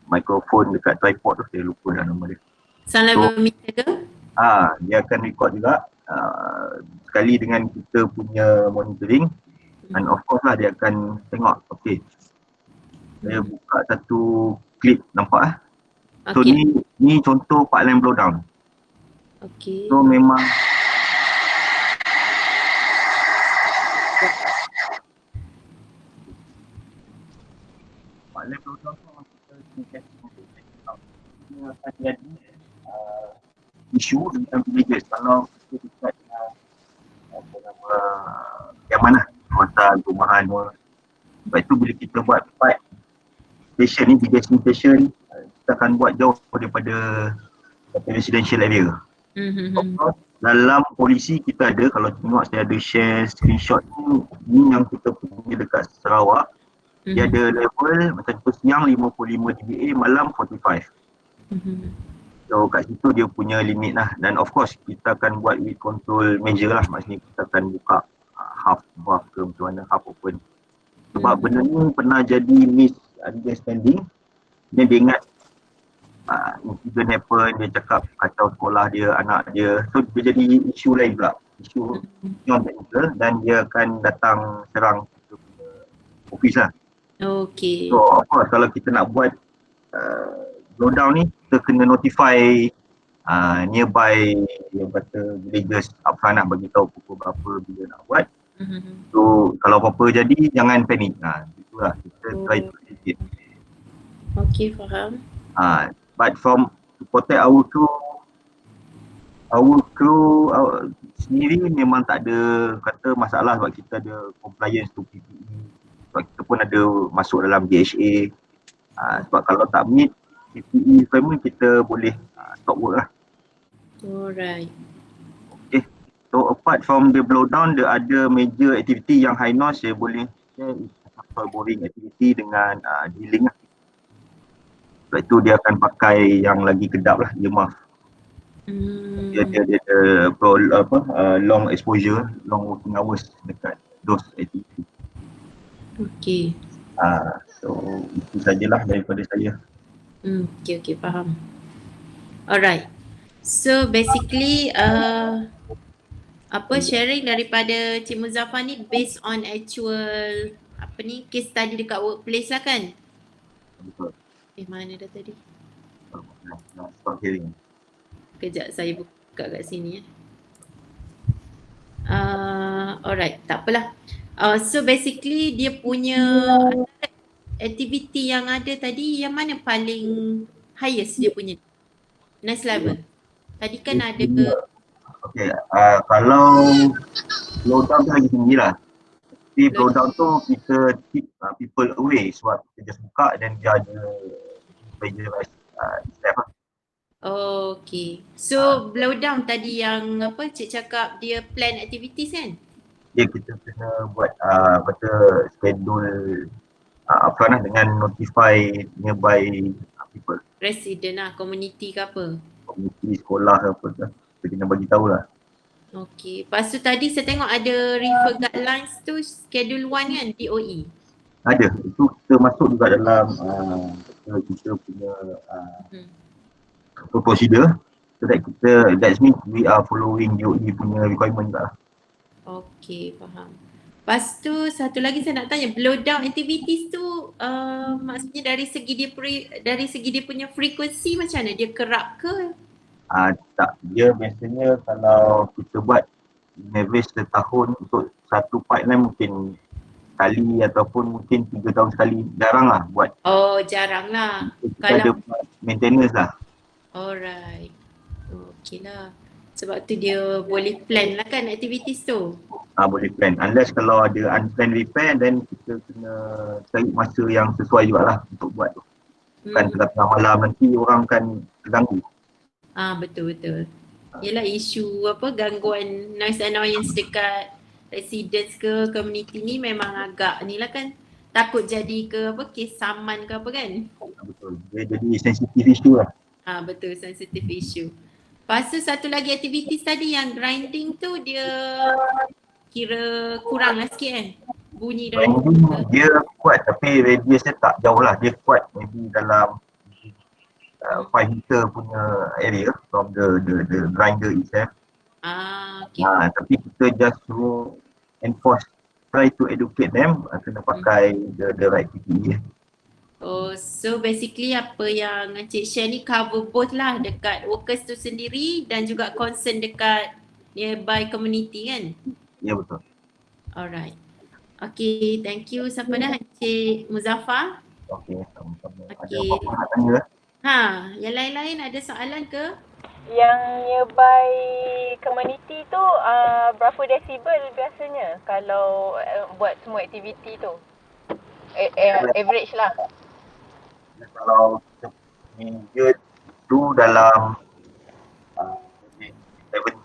mikrofon dekat tripod tu, saya lupa dah nama dia. Sound level meter ke? Dia akan record juga sekali dengan kita punya monitoring, and of course lah dia akan tengok. Okay, saya buka satu clip, nampak So ni contoh pipeline blowdown. So memang pipeline blowdown tu kita akan jadi isu dengan villages. Kalau kita dekat apa nama Yaman lah, kawasan perumahan semua. Sebab itu bila kita buat pipe station ni, degassing station, kita akan buat jauh daripada residential area. Dalam polisi kita ada, kalau tengok saya ada share screenshot ni yang kita punya dekat Sarawak. Dia ada level macam tu, siang 55 dBA, malam 45. So kat situ dia punya limit lah. Dan of course kita akan buat with control measure lah. Maksudnya kita akan buka half buff ke macam mana, half open. Sebab benda ni pernah jadi misunderstanding. Dia ingat insiden happen, dia cakap kacau sekolah dia, anak dia. So dia jadi isu lain pula, isu non-technical, dan dia akan datang serang kita punya office lah. Okay. So of course kalau kita nak buat blowdown ni, kita kena notify nearby yang kata villages upfront lah, bagi tahu pukul berapa bila nak buat. So kalau apa-apa jadi jangan panik. Itulah kita try to edit. Okay, faham. But from to protect our crew sendiri memang tak ada kata masalah, sebab kita ada compliance to PPE. Sebab kita pun ada masuk dalam DHA. Sebab kalau tak meet PPE requirement, kita boleh stop work lah. Alright. Okay. So apart from the blowdown, the other major activity yang high noise saya boleh share is boring activity dengan drilling lah. Sebab itu dia akan pakai yang lagi kedap lah, earmuff. Dia long exposure, long working hours dekat those activity. Okay. So itu sajalah daripada saya. Okay, faham. Alright. So basically sharing daripada Cik Muzaffar ni based on actual case study dekat workplace lah kan? Betul. Mana dah tadi? Stop hearing. Kejap saya buka kat sini alright, tak apalah. So basically dia punya activity yang ada tadi, yang mana paling highest dia punya nice level? Tadi kan ada Okay, kalau blowdown tu lagi tinggi lah. Tapi blowdown tu kita keep people away sebab kita just buka dan dia ada pressurized step lah. Okay. So blowdown tadi yang cik cakap dia plan activities kan? Ya, kita kena buat schedule upfront lah dengan notify nearby people. Resident lah, community ke apa? Komuniti, sekolah ke apa tu. Kita kena bagi tahu lah. Okay. Lepas tu tadi saya tengok ada refer guidelines tu schedule 1 kan, DOE? Ada. Itu kita masuk juga dalam kita punya procedure. So that means we are following DOE punya requirement juga lah. Okay, faham. Lepas tu satu lagi saya nak tanya, blowdown activities tu maksudnya dari segi dia punya frekuensi macam mana? Dia kerap ke? Tak, dia biasanya kalau kita buat average setahun untuk satu pipeline mungkin sekali ataupun mungkin 3 tahun sekali, jarang lah buat. Oh, jarang lah. Kita ada buat maintenance lah. Alright. Okay lah. Sebab tu dia boleh plan lah kan activities tu. Boleh plan. Unless kalau ada unplanned repair, then kita kena cari masa yang sesuai jugalah untuk buat tu. Bukan tengah malam nanti orang kan terganggu. Betul. Yelah isu gangguan noise annoyance dekat residents ke community ni memang agak ni lah kan. Takut jadi ke kes saman ke apa kan. Betul. Dia jadi sensitive issue lah. Betul, sensitive issue. Lepas tu satu lagi aktivitis tadi yang grinding tu dia kira kurang lah sikit kan? Bunyi dari dia kuat tapi radius dia tak jauh lah. Dia kuat maybe dalam 5 meter punya area from the grinder itself. Okay. Tapi kita just suruh enforce, try to educate them kena pakai the right PPE. So basically apa yang Encik share ni cover both lah, dekat workers tu sendiri dan juga concern dekat nearby community kan? Ya, betul. Alright. Okay, thank you. Siapa dah? Encik Muzaffar? Okay, sama-sama. Okay. Ada apa-apa nak tanya? Yang lain-lain ada soalan ke? Yang nearby community tu berapa desibel biasanya kalau buat semua aktiviti tu? Average lah. Kalau kita measure tu dalam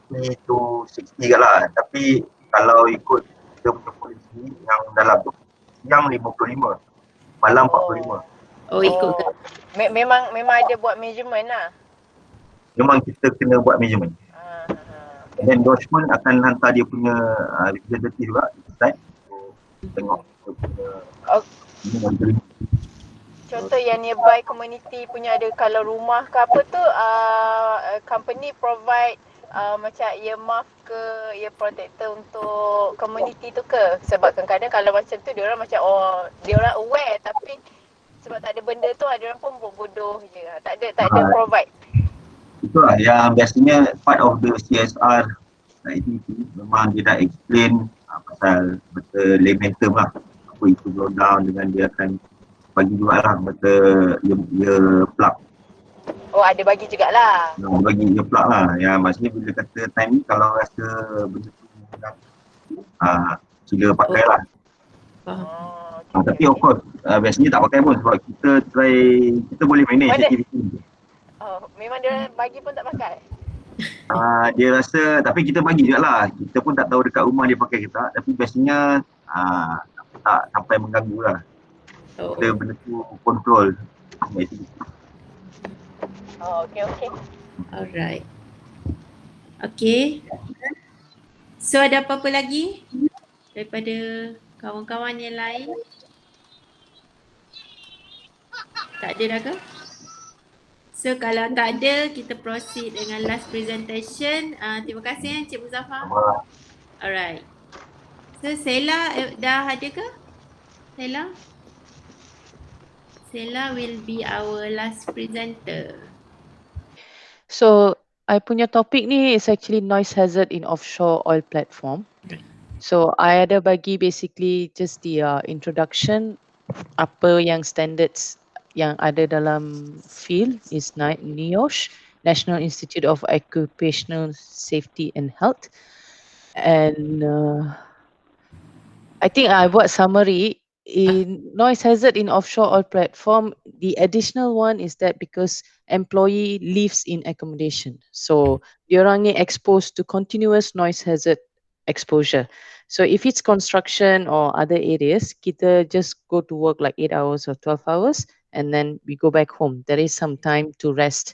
70 to 60 kat lah. Tapi kalau ikut kita punya polisi yang dalam tu, siang 55, malam 45. Ikut ke? Memang ada buat measurement lah. Memang kita kena buat measurement. And then endorsement akan hantar dia punya representative juga. Tengok dia punya monitoring. Contoh yang nearby community punya ada kalau rumah ke apa tu company provide macam earmuff ke ear protector untuk community tu ke? Sebab kadang-kadang kalau macam tu diorang macam diorang aware tapi sebab tak ada benda tu diorang pun bodoh je. Tak ada provide. Itulah yang biasanya part of the CSR activity memang dia dah explain pasal betul layman term lah. Apa itu blowdown dengan dia akan bagi jugalah betul dia plug. Ada bagi jugalah. Bagi dia plug lah. Ya, maksudnya bila kata time ni kalau rasa benda tu sila pakai lah. Tapi of course biasanya tak pakai pun sebab kita boleh manage aktiviti. Memang dia bagi pun tak pakai? Dia rasa, tapi kita bagi juga lah. Kita pun tak tahu dekat rumah dia pakai ke tak, tapi biasanya tak sampai mengganggu lah. Kita benda tu kontrol. Okay. Alright. Okay. So ada apa-apa lagi daripada kawan-kawan yang lain? Tak ada dah ke? So kalau tak ada, kita proceed dengan last presentation. Terima kasih Encik Muzaffar. Alright. So Sela dah ada ke? Sela will be our last presenter. So I punya topik ni is actually noise hazard in offshore oil platform. So I ada bagi basically just the introduction, apa yang standards yang ada dalam field is NIOSH, National Institute of Occupational Safety and Health. And I think I buat summary in noise hazard in offshore oil platform. The additional one is that because employee lives in accommodation, so diorang ni exposed to continuous noise hazard exposure. So if it's construction or other areas, kita just go to work like 8 hours or 12 hours and then we go back home. There is some time to rest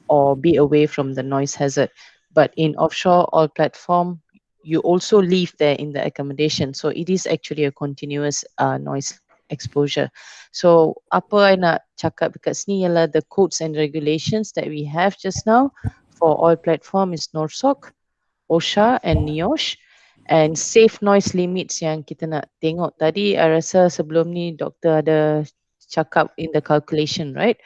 or be away from the noise hazard. But in offshore oil platform, you also live there in the accommodation. So it is actually a continuous noise exposure. So apa I nak cakap dekat sini ialah the codes and regulations that we have just now for oil platform is NORSOC, OSHA and NIOSH. And safe noise limits yang kita nak tengok tadi, I rasa sebelum ni doktor ada cakap in the calculation, right?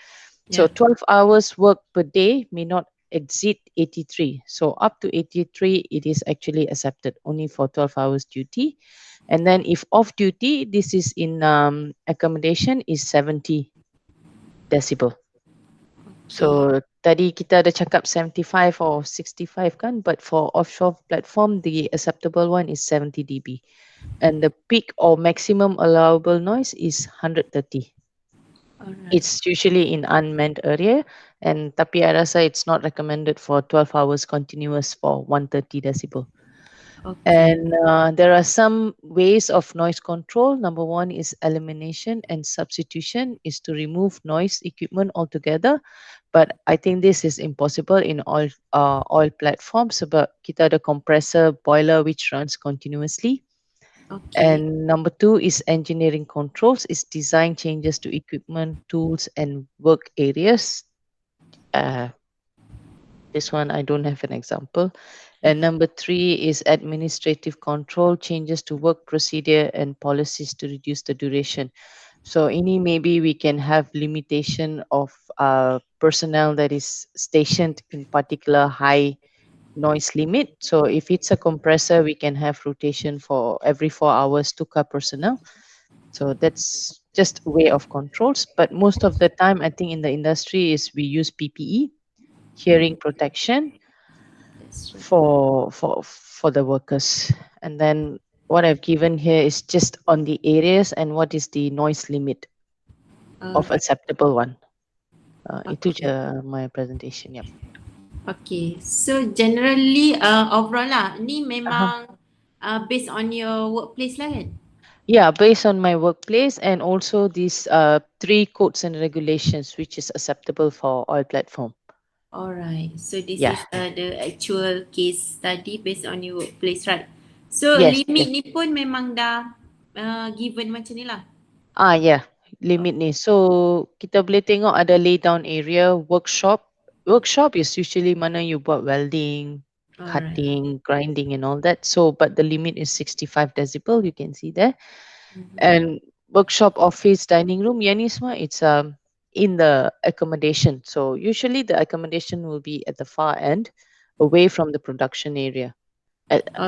So 12 hours work per day may not exceed 83. So up to 83, it is actually accepted only for 12 hours duty. And then if off duty, this is in accommodation is 70 decibel. So tadi kita ada cakap 75 or 65 kan, but for offshore platform, the acceptable one is 70 dB. And the peak or maximum allowable noise is 130. It's usually in unmanned area, and tapi I rasa it's not recommended for 12 hours continuous for 130 decibel. And there are some ways of noise control. Number one is elimination, and substitution is to remove noise equipment altogether. But I think this is impossible in oil platforms sebab kita ada compressor boiler which runs continuously. And number two is engineering controls, is design changes to equipment, tools, and work areas. This one I don't have an example. And number three is administrative control, changes to work procedure and policies to reduce the duration. So ini maybe we can have limitation of personnel that is stationed in particular high noise limit. So if it's a compressor, we can have rotation for every 4 hours tukar personnel. So that's just a way of controls. But most of the time, I think in the industry is we use PPE, hearing protection for the workers. And then what I've given here is just on the areas and what is the noise limit of acceptable one. Itu je my presentation. Yep. Okay, so generally overall lah, ni memang based on your workplace lah kan? Yeah, based on my workplace and also these 3 codes and regulations which is acceptable for oil platform. Alright, so this is the actual case study based on your workplace, right? So limit ni pun memang dah given macam ni lah. Limit ni. So kita boleh tengok ada lay down area, workshop. Workshop is usually mana you buat welding, cutting, grinding and all that. So but the limit is 65 decibel, you can see there. And workshop, office, dining room, yang ni semua it's in the accommodation. So usually the accommodation will be at the far end, away from the production area.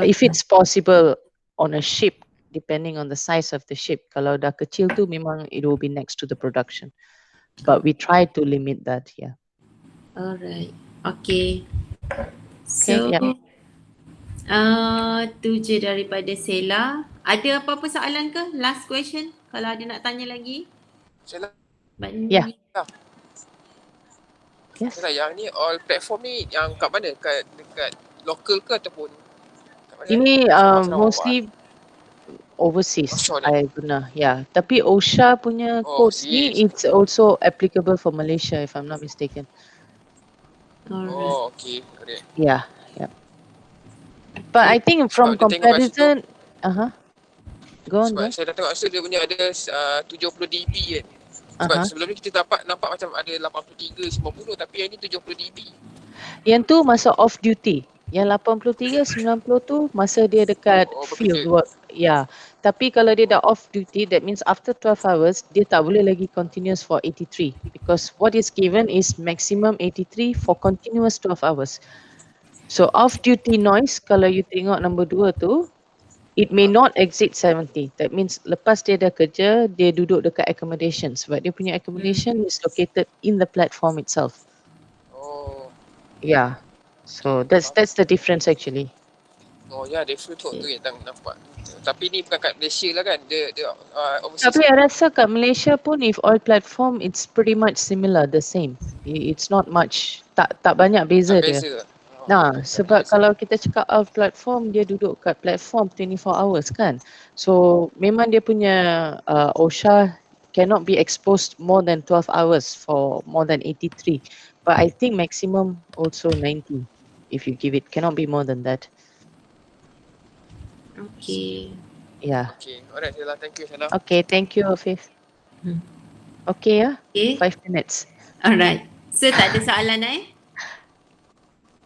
If it's possible on a ship, depending on the size of the ship. Kalau dah kecil tu memang it will be next to the production. But we try to limit that here. Alright, okay. So, tu je daripada Sela. Ada apa-apa soalan ke? Last question. Kalau ada nak tanya lagi. Sela. Yeah. Yes. Yang ni all platform ni yang kat mana? Dekat local ke ataupun kat mana? Ini Sarawak. mostly overseas Offshore ni? I guna. Yeah. Tapi OSHA punya codes ni Overseas. it's also applicable for Malaysia if I'm not mistaken. Oh, okay. Correct. Yeah. Yeah. But I think from Sebab dia tengok kat situ, comparison, go on. sebab saya dah tengok kat situ dia punya ada 70 dB kan. Sebab sebelum ni kita nampak macam ada 83, 90 tapi yang ni 70 dB. Yang tu masa off duty. Yang 83, 90 tu masa dia dekat field work. Yeah. Tapi kalau dia dah off duty, that means after 12 hours, dia tak boleh lagi continuous for 83. Because what is given is maximum 83 for continuous 12 hours. So off duty noise, kalau you tengok nombor 2 tu, it may not exceed 70. That means lepas dia dah kerja, dia duduk dekat accommodation. Sebab dia punya accommodation is located in the platform itself. Oh. Yeah. So that's the difference actually. Oh ya, dia tu kan nampak. Tapi ni bukan kat Malaysia lah kan. Dia overseas. Tapi I rasa kat Malaysia pun if oil platform it's pretty much similar, the same. It's not much, tak banyak beza dia. Nah, sebab kalau kita cakap oil platform, dia duduk kat platform 24 hours kan. So memang dia punya OSHA cannot be exposed more than 12 hours for more than 83. But I think maximum also 90 if you give it, cannot be more than that. Okay. Yeah. Okay, alright Sheila, thank you Sheila. Okay, thank you Afif. Okay ya, Okay. 5 minutes. Alright. So tak ada soalan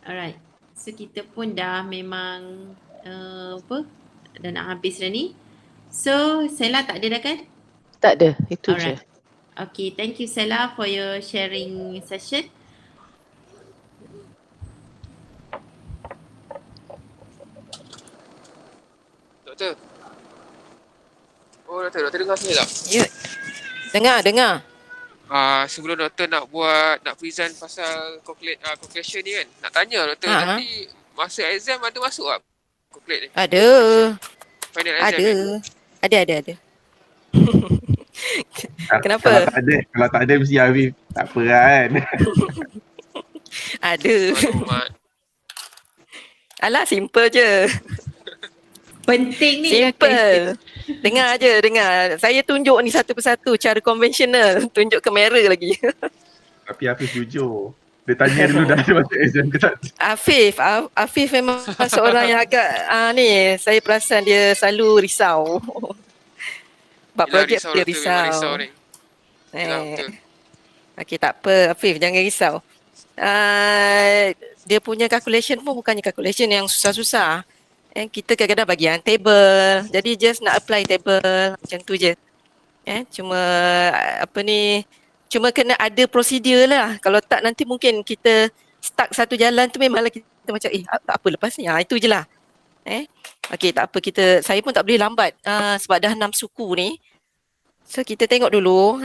Alright. So kita pun dah memang dah nak habis dah ni. So Sheila tak ada dah kan? Tak ada, itu je. Alright. Okay, thank you Sheila for your sharing session. Doktor. Oh doktor dengar saya tak? Ya. Dengar. Sebelum doktor nak present pasal calculation ni kan, nak tanya doktor nanti masa exam ada masuk tak calculate ni? Ada. Final exam Ada. Kenapa? Kalau tak ada mesti Afif tak apa kan. Ada. Alah, simple je. Penting ni. Simple. Dengar. Saya tunjuk ni satu persatu cara konvensional. Tunjuk kamera lagi. Tapi Afif jujur. Dia tanya dulu dah ada masuk exam ke tak? Afif memang seorang yang agak ni, saya perasan dia selalu risau. Buat projek dia risau. Okey, tak apa Afif, jangan risau. Dia punya calculation pun bukannya calculation yang susah-susah. Kita kadang-kadang bagi yang table. Jadi just nak apply table macam tu je. Cuma kena ada prosedur lah. Kalau tak nanti mungkin kita stuck satu jalan tu memanglah kita macam tak apa lepas ni. Itu je lah. Okey, tak apa, saya pun tak boleh lambat sebab dah 6 suku ni. So kita tengok dulu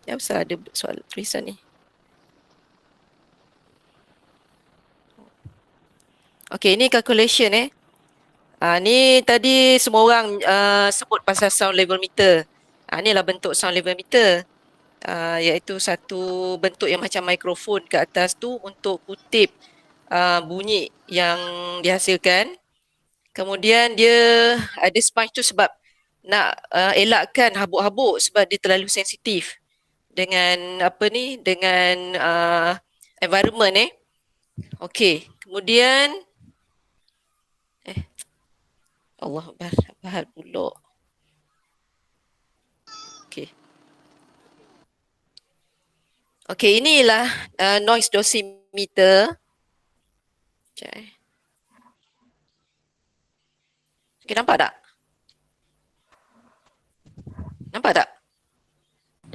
ya usah ada soal tulisan ni. Okey, ni calculation ni tadi semua orang sebut pasal sound level meter. Ni lah bentuk sound level meter. Iaitu satu bentuk yang macam mikrofon ke atas tu untuk kutip bunyi yang dihasilkan. Kemudian dia ada sponge tu sebab nak elakkan habuk-habuk sebab dia terlalu sensitif dengan dengan environment Okey, kemudian Allah bahar pula. Okey, inilah noise dosimeter. Okey, nampak tak?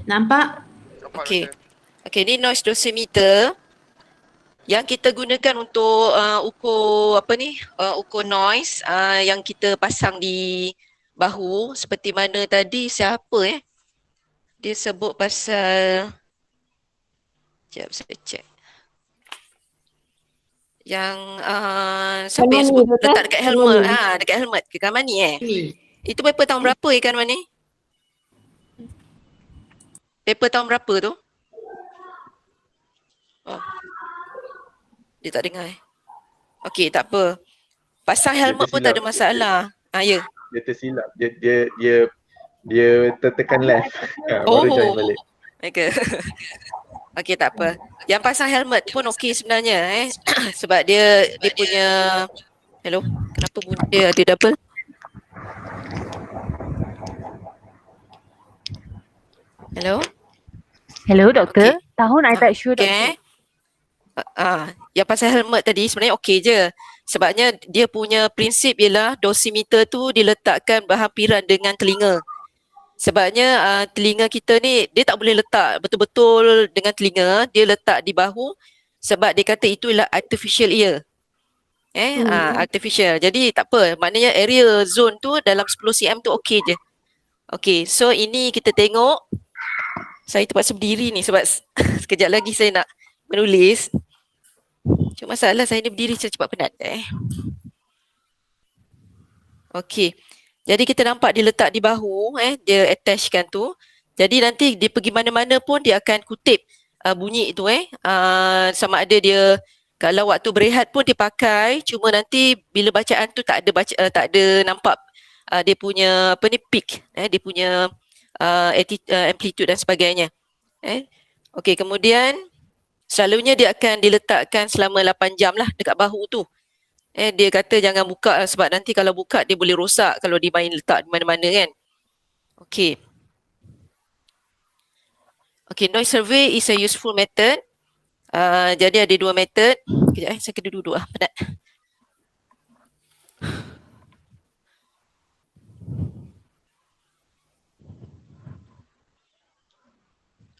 Nampak? Okey. Okey, ni noise dosimeter yang kita gunakan untuk ukur ukur noise yang kita pasang di bahu seperti mana tadi siapa dia sebut pasal, sekejap saya cek. Yang siapa yang sebut letak dekat helmet, dekat helmet ke Kan Mani Itu paper tahun berapa Kan Mani? Paper tahun berapa tu? Dia tak dengar Okey, tak apa. Pasang helmet pun tak ada masalah. Ya. Dia tersilap. Dia tertekan left. Baru join balik. Okay. Okey, tak apa. Yang pasang helmet pun okey sebenarnya sebab dia punya hello, kenapa bunyi dia ada double? Hello? Hello, doktor. Tahun I tak sure, Okay. doktor. Yang pasal helmet tadi sebenarnya okey je. Sebabnya dia punya prinsip ialah dosimeter tu diletakkan berhampiran dengan telinga. Sebabnya telinga kita ni dia tak boleh letak betul-betul dengan telinga, dia letak di bahu sebab dia kata itu ialah artificial ear. Artificial. Jadi tak apa, maknanya area zone tu dalam 10 cm tu okey je. Okey, so ini kita tengok. Saya terpaksa berdiri ni sebab sekejap lagi saya nak menulis. Cuma masalah saya ni berdiri cepat penat. Okey. Jadi kita nampak dia letak di bahu, dia attachkan tu. Jadi nanti dia pergi mana-mana pun dia akan kutip bunyi itu sama ada dia kalau waktu berehat pun dia pakai, cuma nanti bila bacaan tu tak ada nampak dia punya apa ni peak, dia punya amplitude dan sebagainya. Okey, kemudian selalunya dia akan diletakkan selama 8 jam lah dekat bahu tu. Dia kata jangan buka sebab nanti kalau buka dia boleh rosak kalau dia main letak di mana-mana kan. Okey. Okey, noise survey is a useful method. Jadi ada 2 method. Kejap saya kena duduk penat.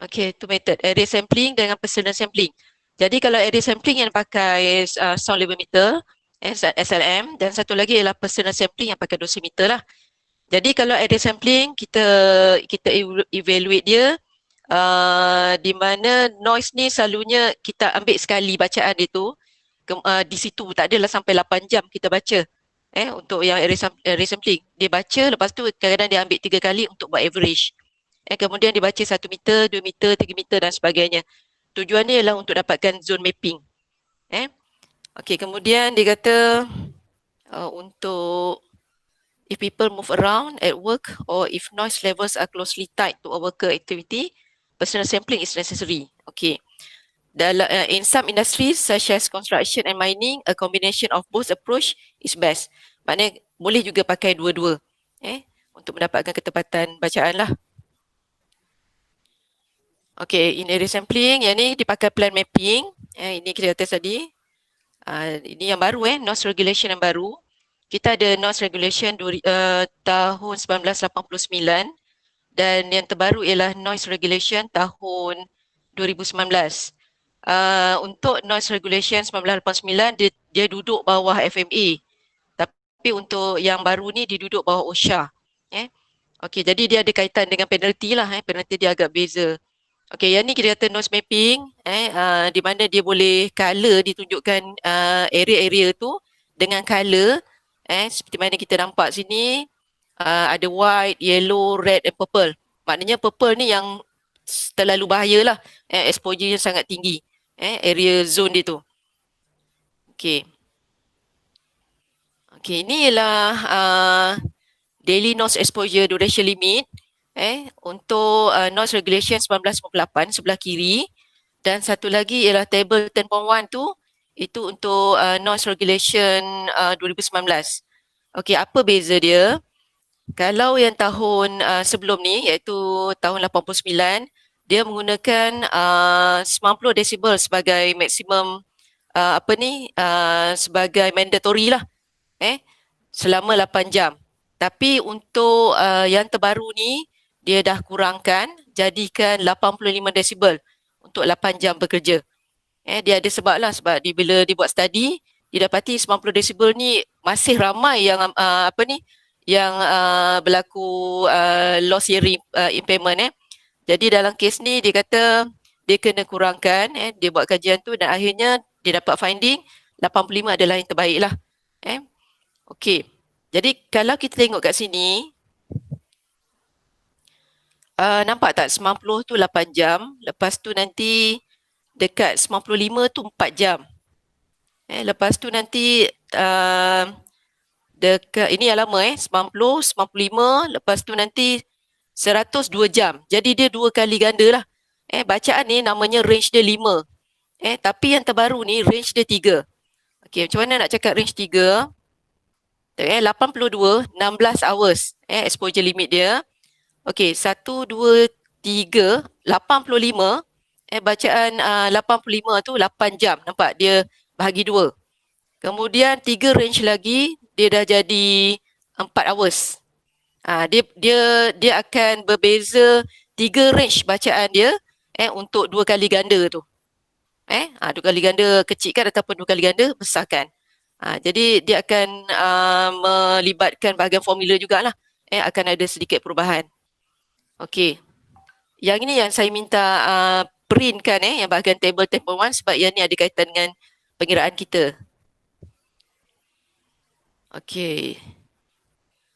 Okey, 2 method. Area sampling dengan personal sampling. Jadi kalau area sampling yang pakai sound level meter, SLM, dan satu lagi ialah personal sampling yang pakai dosimeter lah. Jadi kalau area sampling kita evaluate dia di mana noise ni selalunya kita ambil sekali bacaan dia tu di situ, tak adalah sampai 8 jam kita baca untuk yang area sampling. Dia baca, lepas tu kadang-kadang dia ambil 3 kali untuk buat average. Kemudian dia baca 1 meter, 2 meter, 3 meter dan sebagainya. Tujuannya ialah untuk dapatkan zone mapping. Okey, kemudian dia kata untuk if people move around at work or if noise levels are closely tied to a worker activity, personal sampling is necessary. Okay. In some industries such as construction and mining, a combination of both approach is best. Maknanya boleh juga pakai dua-dua untuk mendapatkan ketepatan bacaan lah. Okay, in area sampling, yang ni dipakai plan mapping. Ini kita kata tadi. Ini yang baru noise regulation yang baru. Kita ada noise regulation tahun 1989 dan yang terbaru ialah noise regulation tahun 2019. Untuk noise regulation 1989 dia duduk bawah FMA. Tapi untuk yang baru ni dia duduk bawah OSHA. Okey, jadi dia ada kaitan dengan penalty lah, penalty dia agak beza. Okey, yang ni kita kata noise mapping di mana dia boleh color ditunjukkan area-area tu dengan color seperti mana kita nampak sini ada white, yellow, red and purple. Maknanya purple ni yang terlalu bahayalah, exposure yang sangat tinggi area zone dia tu. Okey. Okey, ini ialah daily noise exposure duration limit untuk noise regulation 1998 sebelah kiri, dan satu lagi ialah table 10.1 tu itu untuk noise regulation 2019. Okey, apa beza dia? Kalau yang tahun sebelum ni iaitu tahun 89, dia menggunakan 90 decibel sebagai maksimum sebagai mandatory lah selama 8 jam. Tapi untuk yang terbaru ni dia dah kurangkan jadikan 85 decibel untuk 8 jam bekerja. Dia ada sebab lah, sebab bila dia buat study dia dapati 90 decibel ni masih ramai yang yang berlaku loss hearing impairment. Jadi dalam kes ni dia kata dia kena kurangkan, dia buat kajian tu dan akhirnya dia dapat finding 85 adalah yang terbaik lah. Okey, jadi kalau kita tengok kat sini nampak tak 90 tu 8 jam, lepas tu nanti dekat 95 tu 4 jam. Lepas tu nanti dekat ini yang lama 90, 95, lepas tu nanti 100 2 jam. Jadi dia 2 kali ganda lah. Bacaan ni namanya range dia 5. Tapi yang terbaru ni range dia 3. Okey, macam mana nak cakap range 3? 82, 16 hours exposure limit dia. Okey, 1, 2, 3, 85. Bacaan 85 tu 8 jam. Nampak? Dia bahagi 2. Kemudian 3 range lagi, dia dah jadi 4 hours. Dia akan berbeza 3 range bacaan dia untuk 2 kali ganda tu. 2 kali ganda kecil kan ataupun 2 kali ganda besar kan. Jadi dia akan melibatkan bahagian formula jugalah. Akan ada sedikit perubahan. Okey. Yang ini yang saya minta printkan yang bahagian table 1 sebab yang ni ada kaitan dengan pengiraan kita. Okey.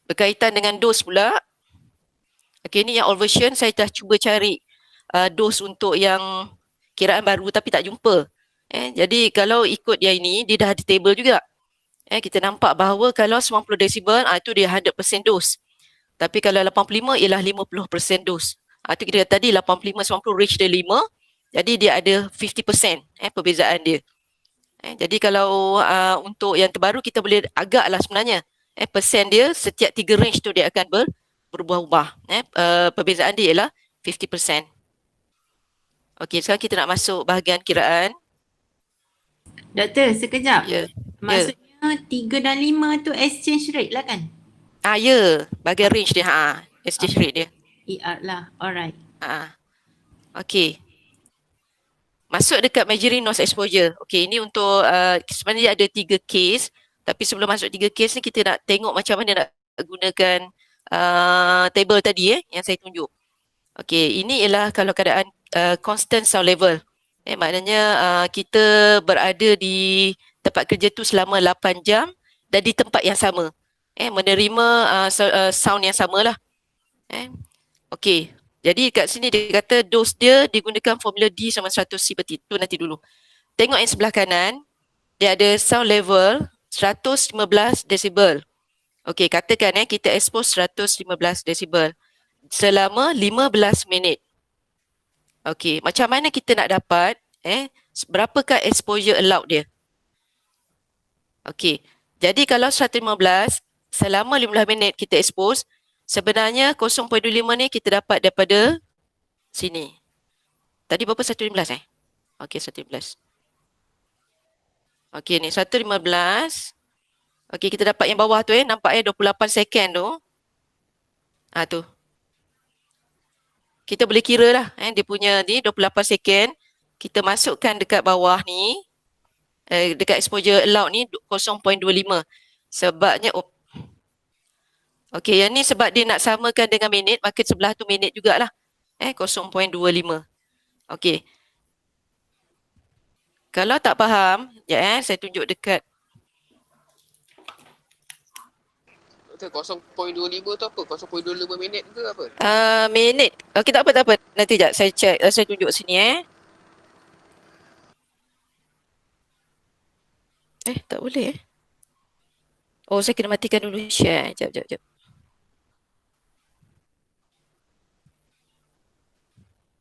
Berkaitan dengan dos pula. Okey, ni yang old version saya dah cuba cari dos untuk yang kiraan baru tapi tak jumpa. Jadi kalau ikut yang ini dia dah ada table juga. Kita nampak bahawa kalau 90 desibel itu dia 100% dos. Tapi kalau 85 ialah 50% dos. Itu kita kata tadi 85 90 range dia 5. Jadi dia ada 50% perbezaan dia. Jadi kalau untuk yang terbaru kita boleh agaklah sebenarnya persen dia setiap 3 range tu dia akan berubah-ubah. Perbezaan dia ialah 50%. Okey, sekarang kita nak masuk bahagian kiraan. Doktor, sekejap. Ya. Maksudnya 3 dan 5 tu exchange rate lah kan? Ya, bahagian range dia. Exchange rate dia. ER lah. Alright. Okey. Masuk dekat measuring noise exposure. Okey, ini untuk sebenarnya ada 3 case. Tapi sebelum masuk 3 case ni kita nak tengok macam mana nak gunakan table tadi yang saya tunjuk. Okey, ini ialah kalau keadaan constant sound level. Maknanya kita berada di tempat kerja tu selama 8 jam dan di tempat yang sama. Menerima sound yang samalah. Okey. Jadi kat sini dia kata dos dia digunakan formula D sama 100 seperti itu nanti dulu. Tengok yang sebelah kanan, dia ada sound level 115 desibel. Okey, katakan kita expose 115 desibel selama 15 minit. Okey, macam mana kita nak dapat berapakah exposure allowed dia? Okey, jadi kalau 115 selama 15 minit kita expose, sebenarnya 0.25 ni kita dapat daripada sini. Tadi berapa 115 Okey, 115. Okey ni 115. Okey, kita dapat yang bawah tu nampak 28 second tu. Tu. Kita boleh kira lah dia punya ni 28 second. Kita masukkan dekat bawah ni. Dekat exposure allowed ni 0.25. Sebabnya okey, yang ni sebab dia nak samakan dengan minit, maka sebelah tu minit jugalah. 0.25. Okey. Kalau tak faham, saya tunjuk dekat. Doktor, 0.25 tu apa? 0.25 minit ke apa? Minit. Okey, tak apa. Nanti sekejap saya check, saya tunjuk sini tak boleh Oh, saya kena matikan dulu share. Sekejap.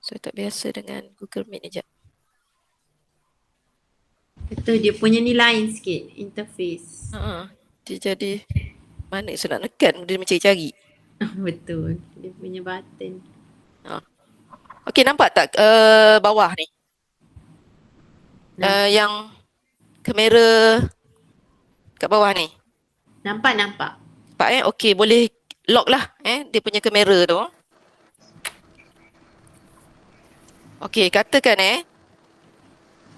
Saya tak biasa dengan Google Meet ni, sekejap. Betul, dia punya ni lain sikit, interface. Dia jadi, mana saya nak nekan, dia mencari-cari. Betul, dia punya button. Okey, nampak tak bawah ni? Yang kamera kat bawah ni. Nampak. Nampak okey, boleh lock lah dia punya kamera tu. Okey, katakan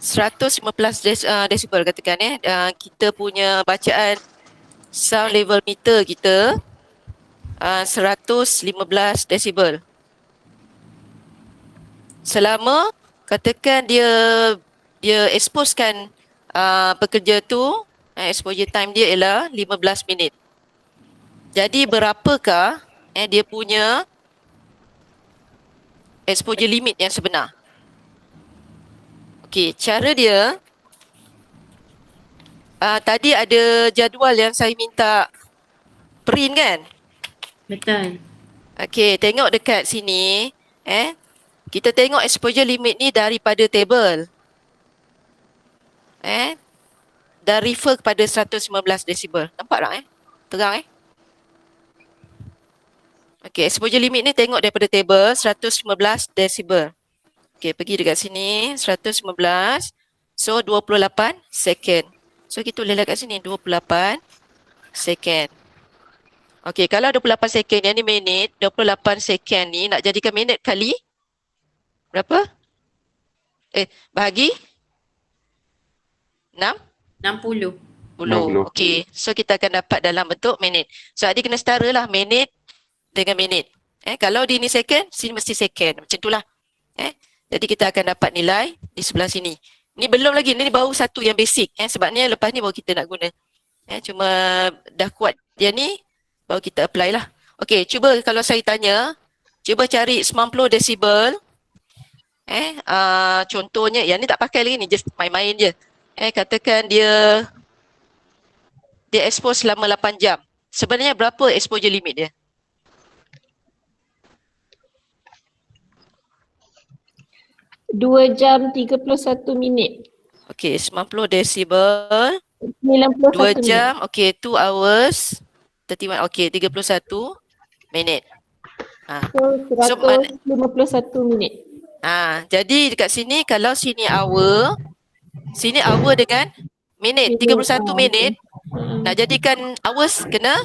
115 desibel katakan kita punya bacaan sound level meter kita 115 desibel. Selama katakan dia exposekan pekerja tu exposure time dia ialah 15 minit. Jadi berapakah dia punya exposure limit yang sebenar? Okey, cara dia tadi ada jadual yang saya minta print kan? Betul. Okey, tengok dekat sini. Kita tengok exposure limit ni daripada table. Dan refer kepada 115 desibel. Nampak tak Terang Okey, exposure limit ni tengok daripada table 115 desibel. Okey, pergi dekat sini 115. So 28 second. So kita boleh lihat kat sini 28 second. Okey, kalau 28 second yang ni minit, 28 second ni nak jadikan minit kali berapa? Bahagi 60. Okey, so kita akan dapat dalam bentuk minit. So adik kena setaralah minit dengan minit. Kalau di ni second, sini mesti second. Macam itulah. Jadi kita akan dapat nilai di sebelah sini. Ni belum lagi, ni baru satu yang basic. Sebabnya lepas ni baru kita nak guna. Cuma dah kuat dia ni, baru kita apply lah. Okey, cuba kalau saya tanya, cuba cari 90 desibel. Contohnya, yang ni tak pakai lagi ni, just main-main je. Katakan dia expose selama 8 jam. Sebenarnya berapa exposure limit dia? Dua jam 31 minit. Okey, 90 desibel. 91 2 jam, okey, 2 hours. 31, okey, 31 minit. So 151 minit. Jadi dekat sini, kalau sini hour dengan minit, 31 minit. Nak jadikan hours kena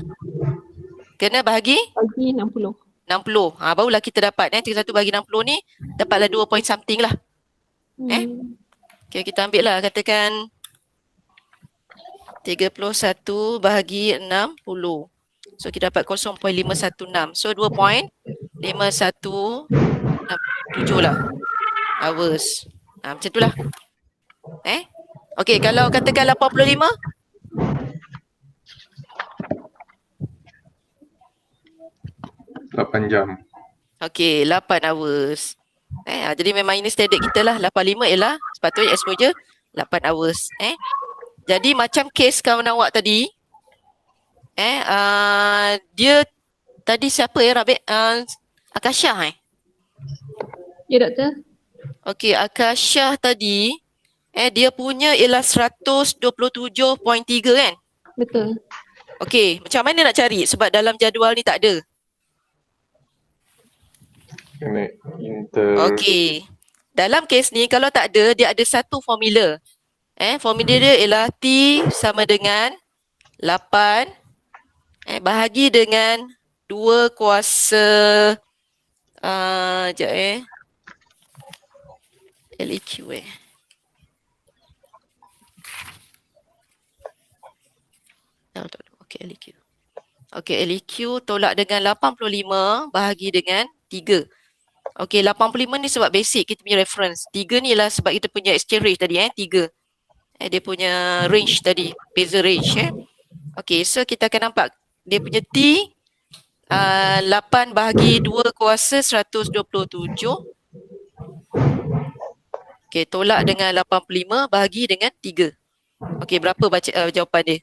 bahagi 60. Barulah kita dapat 31 bagi 60 ni dapatlah 2 point something lah. Okay, kita ambil lah katakan 31 bahagi 60. So kita dapat 0.516. So 2.5167 lah hours. Macam tu lah. Okay, kalau katakan 85. 8 jam. Okey, 8 hours. Jadi memang ini standard kita lah. 85 ialah sepatutnya exposure 8 hours. Jadi macam case kawan awak tadi, dia tadi siapa Rabiq? Akasyah Ya, doktor. Okey, Akasyah tadi, dia punya ialah 127.3 kan? Betul. Okey, macam mana nak cari? Sebab dalam jadual ni tak ada. Okey. Dalam kes ni kalau tak ada, dia ada satu formula. Formula dia ialah T sama dengan 8 bahagi dengan 2 kuasa LEQ Okey, LEQ. Okey, LEQ tolak dengan 85 bahagi dengan 3. Okey, 85 ni sebab basic kita punya reference. 3 ni lah sebab kita punya exchange rate tadi 3. Dia punya range tadi, beza range Okey, so kita akan nampak dia punya T 8 bahagi 2 kuasa 127. Okey, tolak dengan 85 bahagi dengan 3. Okey, berapa jawapan dia?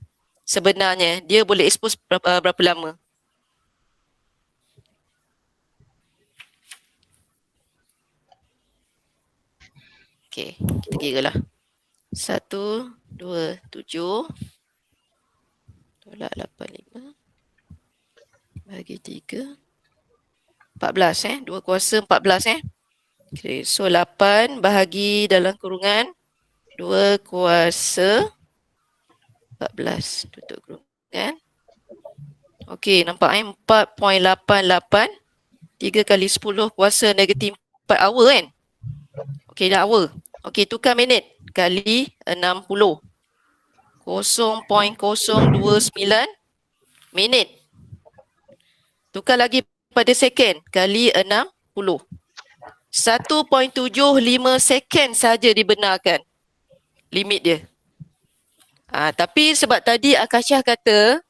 Sebenarnya dia boleh expose berapa lama? Okey, kita kira lah. 1, 2, 7 tolak 85 bagi 3 14 2 kuasa 14 Okay, so 8 bahagi dalam kurungan 2 kuasa 14 tutup kurungan. Okey, nampak 4.88 3 kali 10 kuasa negatif 4 hour kan? Okey, dah hour. Okey, tukar minit kali 60. 0.029 minit. Tukar lagi pada second kali 60. 1.75 second saja dibenarkan limit dia. Tapi sebab tadi Akasyah kata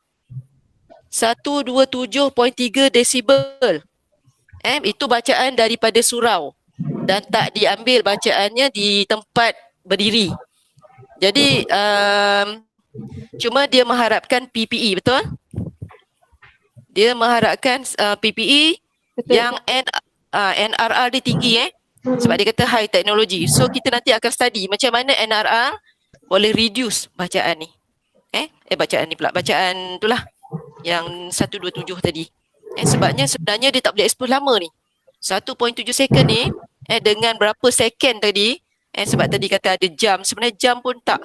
127.3 desibel. Itu bacaan daripada surau dan tak diambil bacaannya di tempat berdiri. Jadi Cuma dia mengharapkan PPE, betul? Dia mengharapkan PPE Betul. yang NRR dia tinggi sebab dia kata high technology. So kita nanti akan study macam mana NRR boleh reduce bacaan ni. Bacaan ni pula. Bacaan itulah yang 127 tadi. Sebabnya sebenarnya dia tak boleh expose lama ni. 1.7 second ni dengan berapa second tadi, sebab tadi kata ada jam, sebenarnya jam pun tak.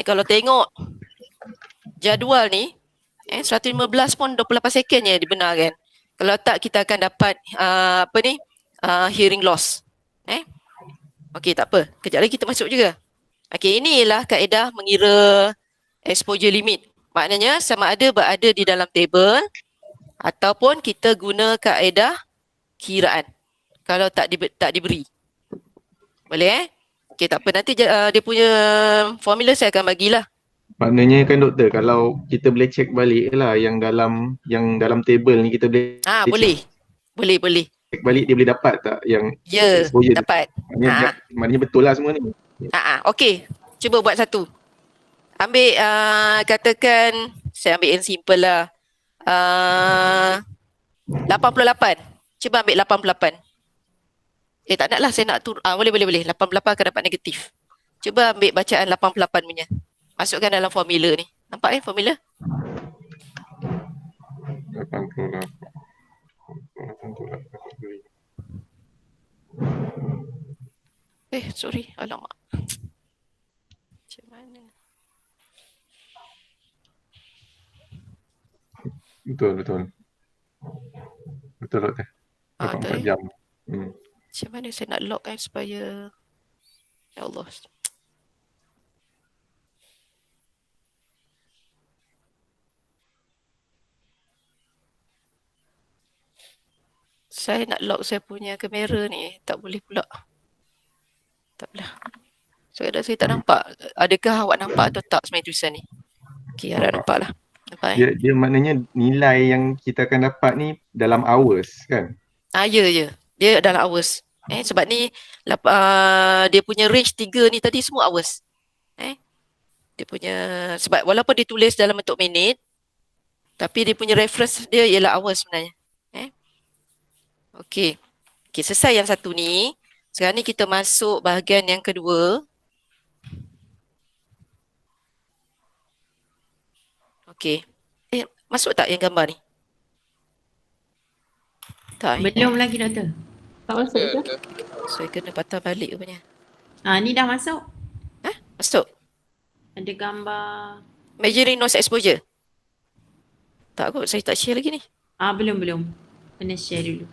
Kalau tengok jadual ni 115 pun 28 second je dibenarkan. Kalau tak kita akan dapat hearing loss. Okey, tak apa. Kejap lagi kita masuk juga. Okey, inilah kaedah mengira exposure limit. Maknanya sama ada berada di dalam table ataupun kita guna kaedah kiraan. Kalau tak diberi. Boleh Okey, tak apa. Nanti dia punya formula saya akan bagilah. Maknanya kan doktor, kalau kita boleh check balik lah yang dalam table ni kita boleh boleh check balik dia boleh dapat tak yang ya, exposure dapat. Maknanya betul lah semua ni. Okey, cuba buat satu. Ambil katakan saya ambil yang simple lah. 88. Cuba ambil 88. Tak nak lah, saya nak turun. Boleh. 88 akan dapat negatif. Cuba ambil bacaan 88 punya. Masukkan dalam formula ni. Nampak formula? 88. Sorry. Alamak. Macam mana? Betul doktor. 84 jam. Macam mana saya nak log supaya ya Allah. Saya nak lock saya punya kamera ni, tak boleh pula. Tak boleh. So saya tak nampak. Adakah awak nampak atau tak sebenarnya tulisan ni? Okey, harap nampak lah. Nampak Dia maknanya nilai yang kita akan dapat ni dalam hours kan? Ya. Dia dalam hours. Sebab ni dia punya range 3 ni tadi semua hours. Dia punya, sebab walaupun dia tulis dalam bentuk minit, tapi dia punya reference dia ialah hours sebenarnya. Okey, selesai yang satu ni. Sekarang ni kita masuk bahagian yang kedua. Okey. Masuk tak yang gambar ni? Tak. Belum lagi doktor. Tak masuk ke? Saya kena patah balik rupanya. Ni dah masuk. Masuk. Ada gambar. Measuring noise exposure. Tak kot, saya tak share lagi ni. Belum. Kena share dulu.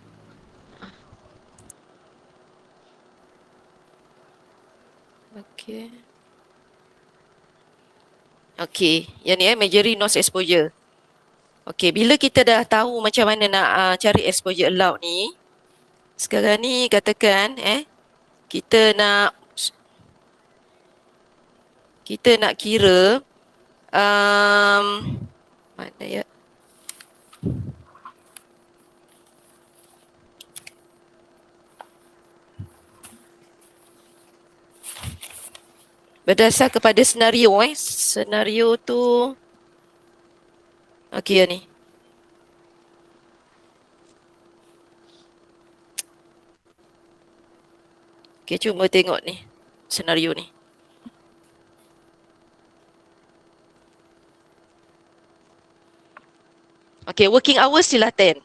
Okey, yang ni measuring noise exposure. Okey, bila kita dah tahu macam mana nak cari exposure allowed ni, sekarang ni katakan kita nak kira mana ya? Berdasar kepada senario senario tu okey ni. Okey, cuba tengok ni senario ni. Okey, working hours sila 10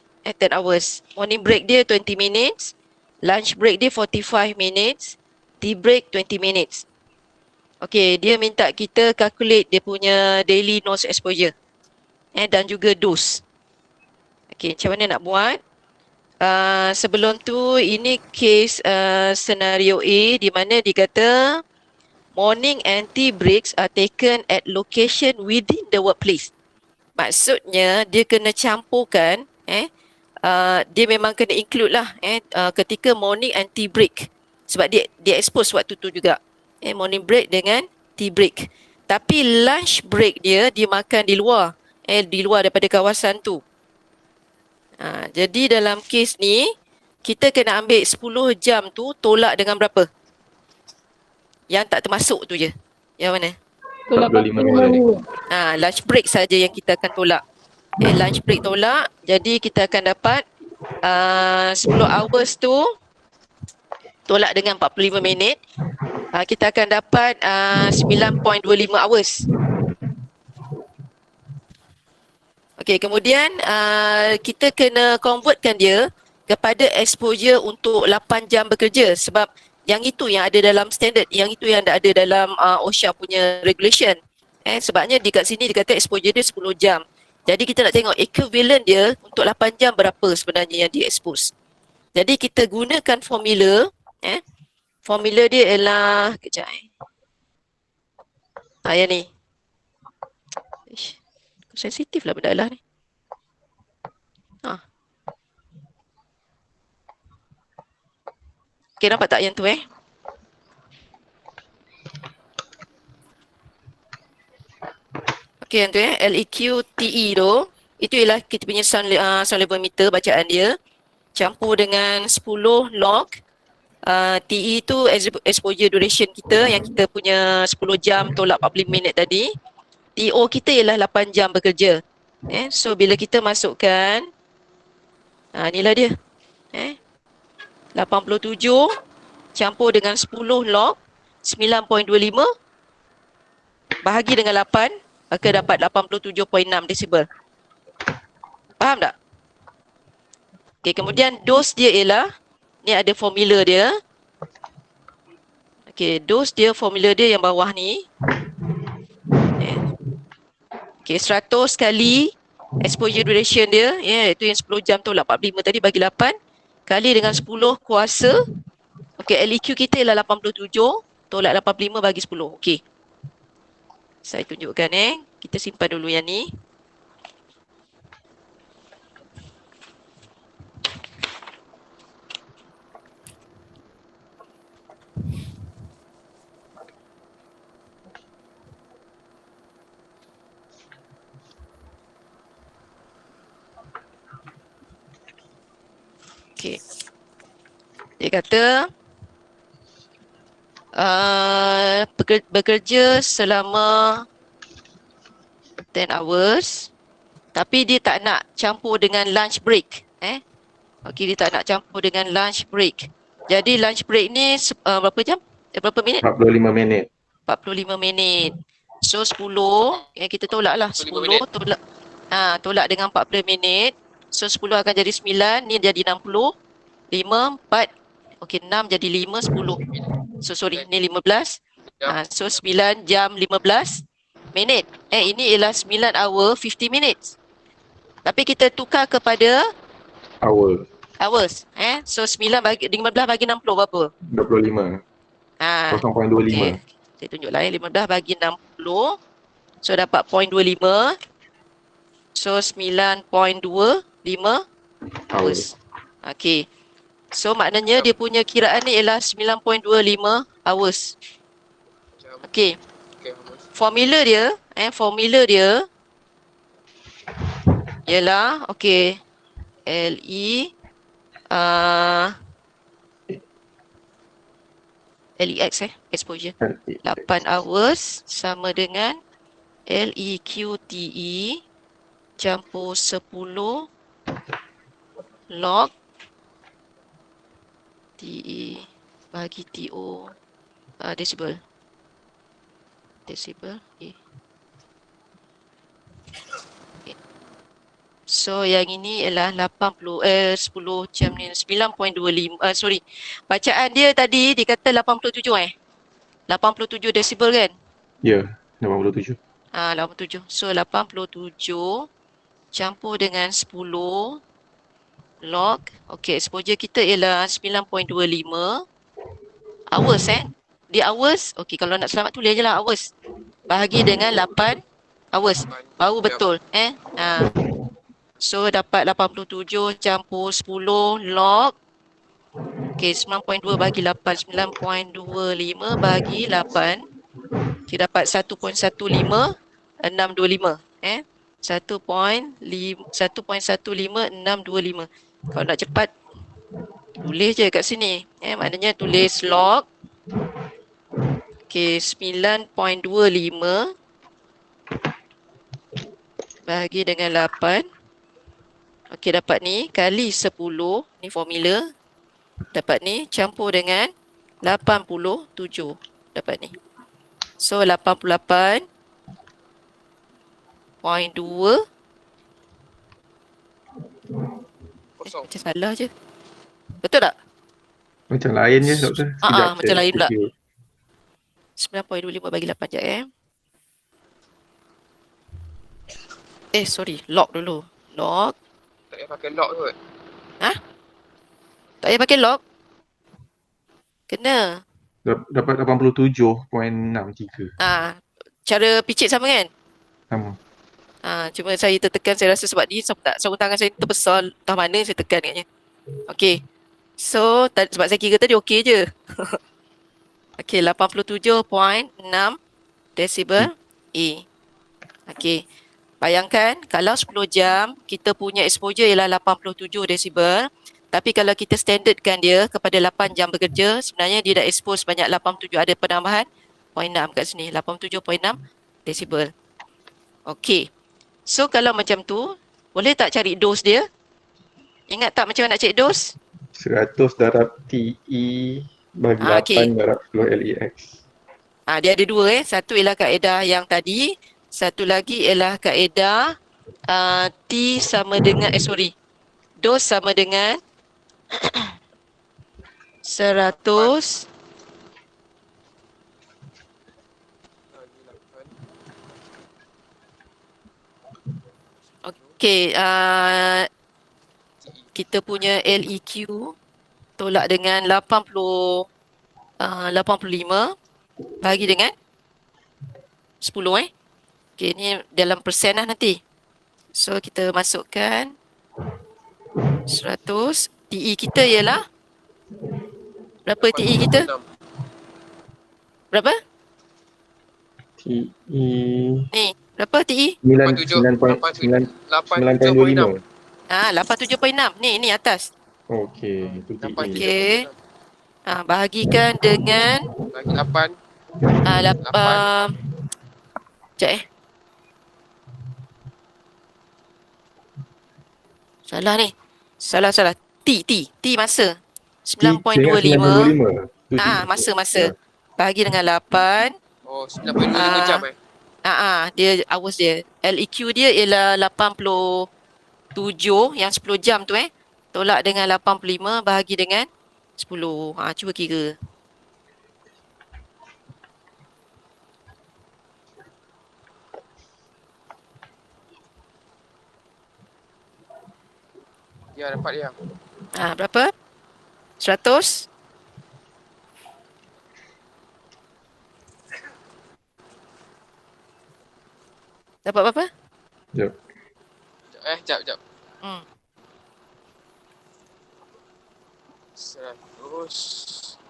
hours. Morning break dia 20 minutes, lunch break dia 45 minutes, tea break 20 minutes. Okey, dia minta kita calculate dia punya daily noise exposure dan juga dose. Okey, macam mana nak buat? Sebelum tu ini case scenario A di mana dikata morning and tea breaks are taken at location within the workplace. Maksudnya dia kena campurkan dia memang kena include lah ketika morning and tea break sebab dia expose waktu tu juga. Morning break dengan tea break. Tapi lunch break dia makan di luar. Di luar daripada kawasan tu. Jadi dalam kes ni kita kena ambil 10 jam tu tolak dengan berapa? Yang tak termasuk tu je. Yang mana? Tolak 45 45 minit. minit. Lunch break saja yang kita akan tolak. Lunch break tolak. Jadi kita akan dapat 10 hours tu tolak dengan 45 minit. Kita akan dapat 9.25 hours. Okey, kemudian kita kena convertkan dia kepada exposure untuk 8 jam bekerja sebab yang itu yang ada dalam standard, yang itu yang ada dalam OSHA punya regulation. Sebabnya di kat sini dia kata exposure dia 10 jam. Jadi kita nak tengok equivalent dia untuk 8 jam berapa sebenarnya yang di-expose. Jadi kita gunakan formula, formula dia ialah, kejap yang ni. Sensitif lah benda lah ni. Okay, nampak tak yang tu Okay, yang tu LEQTE tu, itu ialah kita punya sound level meter bacaan dia. Campur dengan 10 log. TE tu exposure duration kita yang kita punya 10 jam tolak 45 minit tadi. TO kita ialah 8 jam bekerja. So bila kita masukkan, inilah dia. 87 campur dengan 10 log 9.25 bahagi dengan 8, maka dapat 87.6 desibel. Faham tak? Okay, kemudian dose dia ialah, ni ada formula dia. Okay, dose dia, formula dia yang bawah ni. Okay, 100 kali exposure duration dia, itu yang 10 jam tolak 45 tadi bagi 8. Kali dengan 10 kuasa. Okey, LEQ kita ialah 87. Tolak 85 bagi 10. Okey. Saya tunjukkan Kita simpan dulu yang ni. Okay. Dia kata bekerja selama 10 hours tapi dia tak nak campur dengan lunch break. Okey, dia tak nak campur dengan lunch break. Jadi lunch break ni berapa jam? Berapa minit? 45 minit. 45 minit. So 10 kita tolak lah. 10 tolak dengan 40 minit. So 10 akan jadi 9, ni jadi 60, 5, 4, okey 6 jadi 5, 10. So sorry, ni 15. So 9 jam 15 minit. Ini ialah 9 hour 50 minutes. Tapi kita tukar kepada hours. So 9 bagi 15 bagi 60 berapa? 25. 0.25. Okay. Saya tunjuklah 15 bagi 60. So dapat 0.25. So 9.25 hours. Okay. So maknanya dia punya kiraan ni ialah 9.25 hours. Okay. Formula dia ialah okay. LEX exposure 8 hours sama dengan LEQTE campur 10 log TE bagi TO desibel. So yang ini ialah 10 jam ni 9.25 bacaan dia tadi dikata 87 87 desibel kan? Ya, 87. 87. So 87 campur dengan 10 log. Okey, exposure kita ialah 9.25 hours Di hours, okey kalau nak selamat tulis je lah hours. Bahagi dengan 8 hours. Baru betul So dapat 87 campur 10 log. Okey, 9.2 bagi 8, 9.25 bagi 8. Kita dapat 1.15625 1.15625. Kalau nak cepat tulis je kat sini maknanya tulis log Okey, 9.25 bahagi dengan 8. Okey, dapat ni kali 10, ni formula. Dapat ni campur dengan 87. Dapat ni. So 88.2 Kosong. macam salah je. Betul tak? Macam lain je doktor. Sekejap macam lain pula. review. 9.25 bagi 8 je sorry, lock dulu. Lock. Tak payah pakai lock kot. Tak payah pakai lock. Kena. Dapat 87.63. Cara picit sama kan? Sama. Cuma saya tertekan, saya rasa sebab ni sarung tangan saya terbesar, entah mana saya tekan katnya. Okey. So, sebab saya kira tadi okey je. Okey, 87.6 decibel A. Okey. Bayangkan kalau 10 jam kita punya exposure ialah 87 decibel, tapi kalau kita standardkan dia kepada 8 jam bekerja, sebenarnya dia dah expose banyak 87, ada penambahan 0.6 kat sini, 87.6 decibel. Okey. So kalau macam tu, boleh tak cari dos dia? Ingat tak macam mana nak cari dos? 100 darab TE bagi 8 darab 10 LEX. Dia ada dua Satu ialah kaedah yang tadi, satu lagi ialah kaedah T sama dengan dos sama dengan 100 Okey, kita punya LEQ tolak dengan 85 bagi dengan 10 Okey, ni dalam persen lah nanti. So kita masukkan 100. TE kita ialah berapa TE kita? Berapa? TE ni, berapa TE? 9.25. 87.6. Ni atas. Okey, itu TE. Okey. Bahagikan dengan bagi 8. 8. Sekejap Salah ni. Salah. T masa. 9.25. Masa. Bahagi dengan 8. Oh, 9.25 jam Dia hours dia. LEQ dia ialah 87 yang 10 jam tu tolak dengan 85 bahagi dengan 10. Cuba kira. Ya, dapat dia. Berapa? 100? Dapat berapa? Sekejap. Sekejap. 100.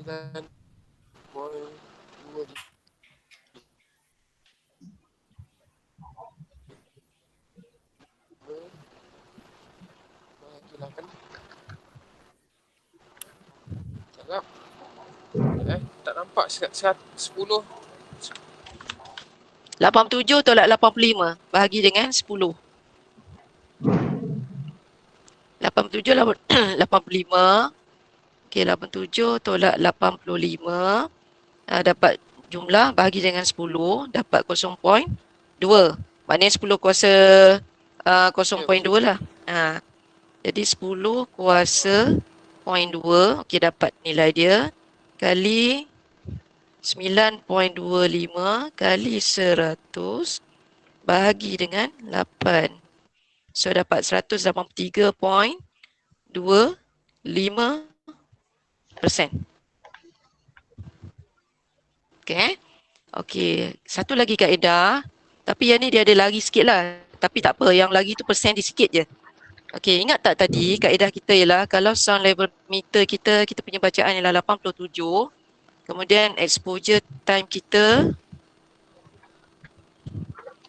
Darab 9.25. Tak nampak 10. 87 tolak 85 bahagi dengan 10. 87 85. Okey, 87 tolak 85. Dapat jumlah bahagi dengan 10, dapat 0.2. Maknanya 10 kuasa 0.2 lah. Jadi 10 kuasa 0.2. Okey, dapat nilai dia kali 9.25 kali 100 bahagi dengan 8. So dapat 183.25%. Okey, satu lagi kaedah, tapi yang ni dia ada lari sikit lah. Tapi tak apa, yang lari tu persen dia sikit je. Okey, ingat tak tadi kaedah kita ialah kalau sound level meter kita punya bacaan ialah 87. Kemudian exposure time kita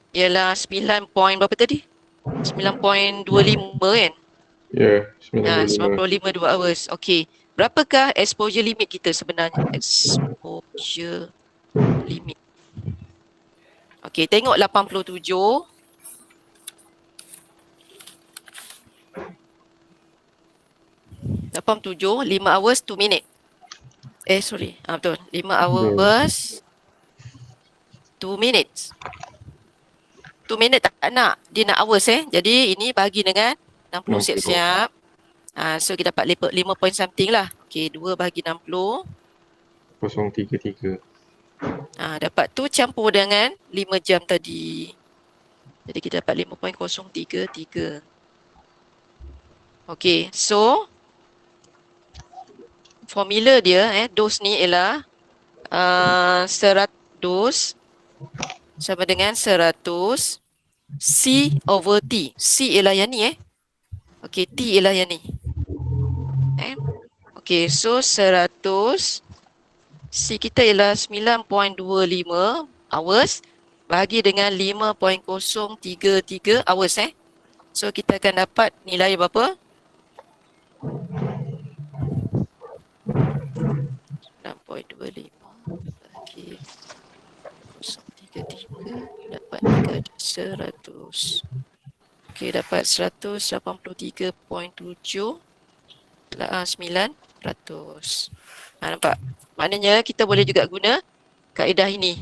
ialah 9 point berapa tadi? 9.25 kan? Ya, 95. 95 2 hours. Okey. Berapakah exposure limit kita sebenarnya? Exposure limit. Okey, tengok 87. Tujuh, 5 hours 2 minit. Sorry. Betul. 5 hours 2 minutes. 2 minit tak nak. Dia nak hours Jadi ini bagi dengan 60 siap-siap. So kita dapat 5 point something lah. Okey, 2 bagi 60. 033. Dapat tu campur dengan 5 jam tadi. Jadi kita dapat 5.033. Okey, so formula dia dos ni ialah 100 sama dengan 100 C over T. C ialah yang ni Okey, T ialah yang ni. Okey, so 100 C kita ialah 9.25 hours bagi dengan 5.033 hours So kita akan dapat nilai berapa? 6.25 bagi 0.33 dapat 100. Okey, dapat 183.7 900. Nampak? Maknanya kita boleh juga guna kaedah ini.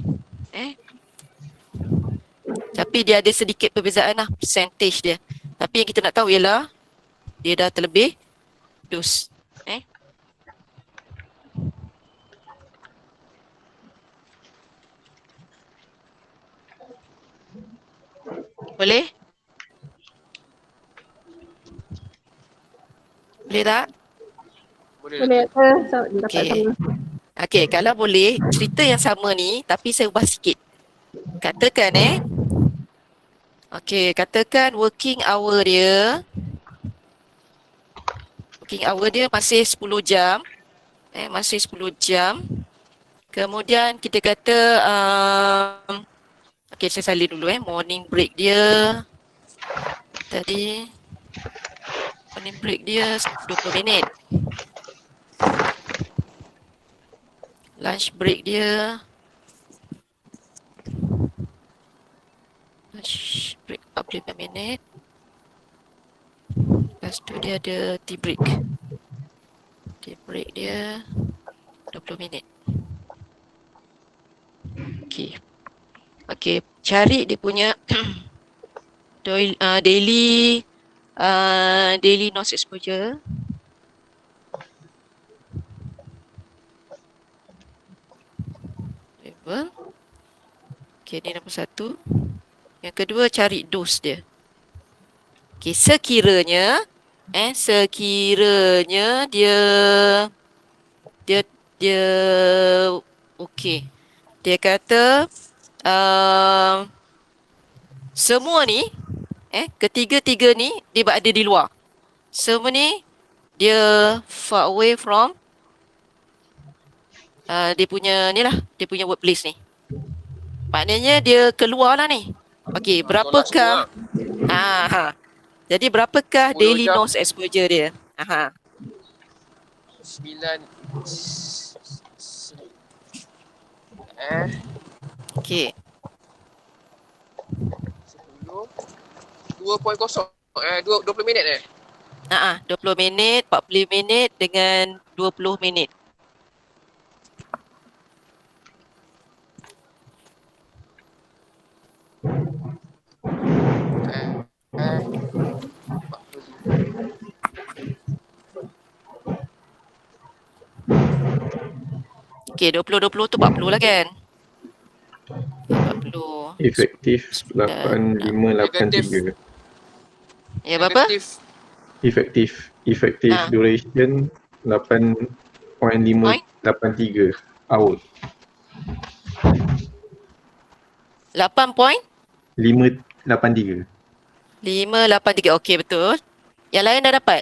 Tapi dia ada sedikit perbezaan lah, percentage dia. Tapi yang kita nak tahu ialah dia dah terlebih dos. Boleh? Boleh tak? Boleh. Okey, kalau boleh cerita yang sama ni tapi saya ubah sikit. Katakan okey, katakan working hour dia masih 10 jam. Masih 10 jam. Kemudian kita kata okey, saya salin dulu morning break dia tadi. Morning break dia 20 minit. Lunch break dia 45 minit. Lepas tu dia ada tea break. Tea break dia 20 minit. Okey, cari dia punya daily noise exposure. Okey, ni nombor 1. Yang kedua cari dos dia. Okey, sekiranya dia okey. Dia kata semua ni ketiga-tiga ni dia berada di luar. Semua ni dia far away from dia punya workplace ni. Maknanya dia keluar lah ni. Okey, berapakah jadi berapakah daily noise exposure dia? 9 Okey. 10 20 minit 20 minit, 40 minit dengan 20 minit. Okey, 20 tu 40 lah kan? 40. Efektif 8583. Ya, berapa? Efektif duration 8.583 hour. 583. 583. Okey, betul. Yang lain dah dapat?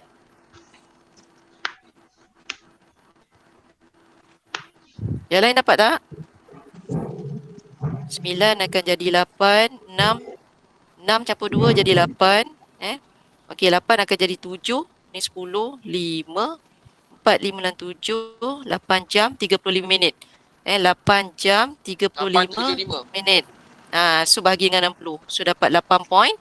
Yang lain dapat tak? 9 akan jadi 8, 6 campur 2 jadi 8. Okey, 8 akan jadi 7, Ni 10, 5, 4, 5 dan 7, 8 jam 35 minit. 8 jam 35 minit. So bahagi dengan 60. So dapat 8.58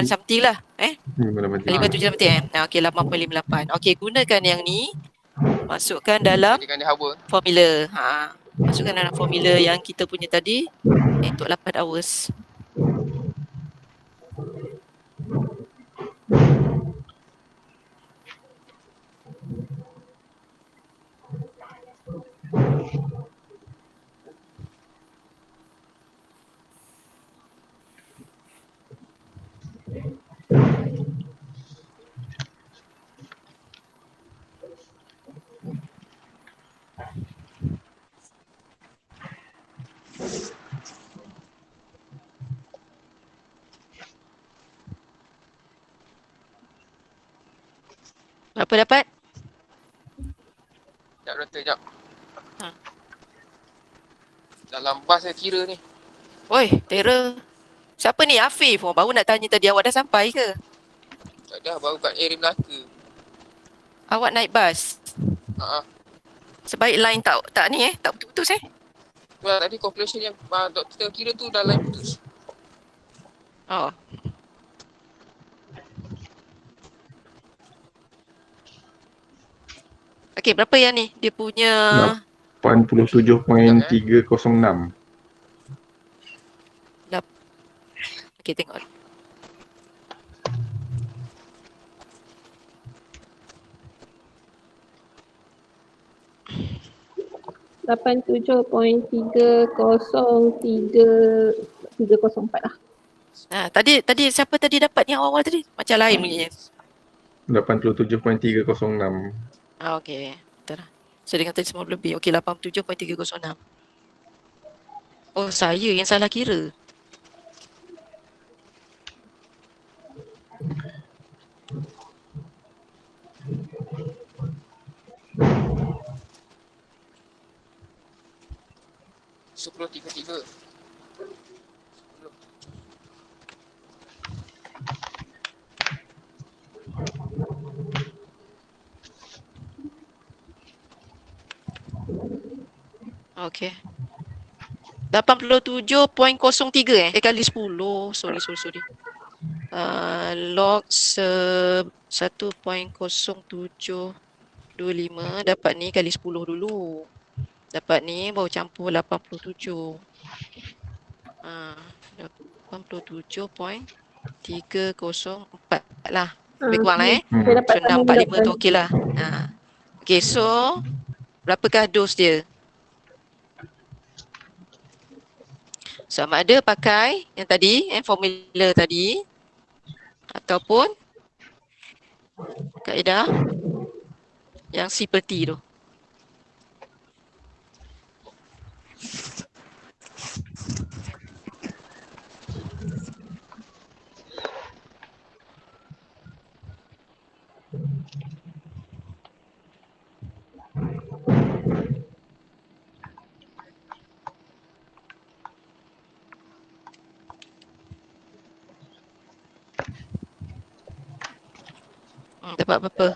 something lah. 57 something Okey, 8.58. Okey, gunakan yang ni. Masukkan dalam formula. Masukkan dalam formula yang kita punya tadi untuk 8 hours. Berapa dapat? Sekejap doktor, sekejap. Dalam bas saya kira ni. Oi, terror. Siapa ni? Afif. Baru nak tanya tadi, awak dah sampai ke? Tak dah, baru kat area Melaka. Awak naik bas? Sebaik line tak ni tak putus-putus Tadi calculation yang doktor kira tu dah line putus. Okey, berapa yang ni? Dia punya 87.306. Okey, tengok. Lapan 87.303.304 lah. Tadi siapa tadi dapat yang awal tadi? Macam lain bunyinya. 87.306. Okey. Betul lah. So dengan tadi semua lebih. Okey, 87.306. Oh, saya yang salah kira. Sepuluh 33. Okey. 87.03 kali 10. Sorry. Log 1.0725 dapat ni kali 10 dulu. Dapat ni baru campur 87. 87.304 lah. Lebih kurang lah So 645 tu okey lah. Okey, so berapakah dos dia? Sama ada pakai yang tadi, formula tadi ataupun kaedah yang C per T tu. Dapat berapa?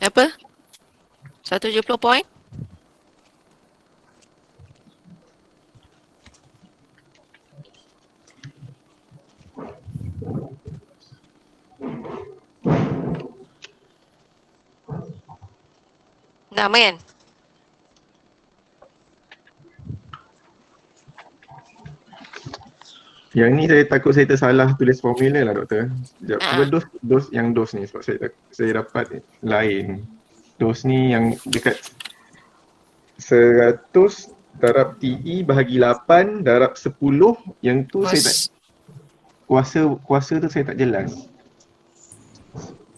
Apa? 170 point? Nah, kan? Yang ni saya takut saya tersalah tulis formula lah doktor. Sekejap. Apa dos ni sebab saya dapat lain. Dos ni yang dekat 100 darab TE bahagi 8 darab 10 yang tu saya tak kuasa tu saya tak jelas.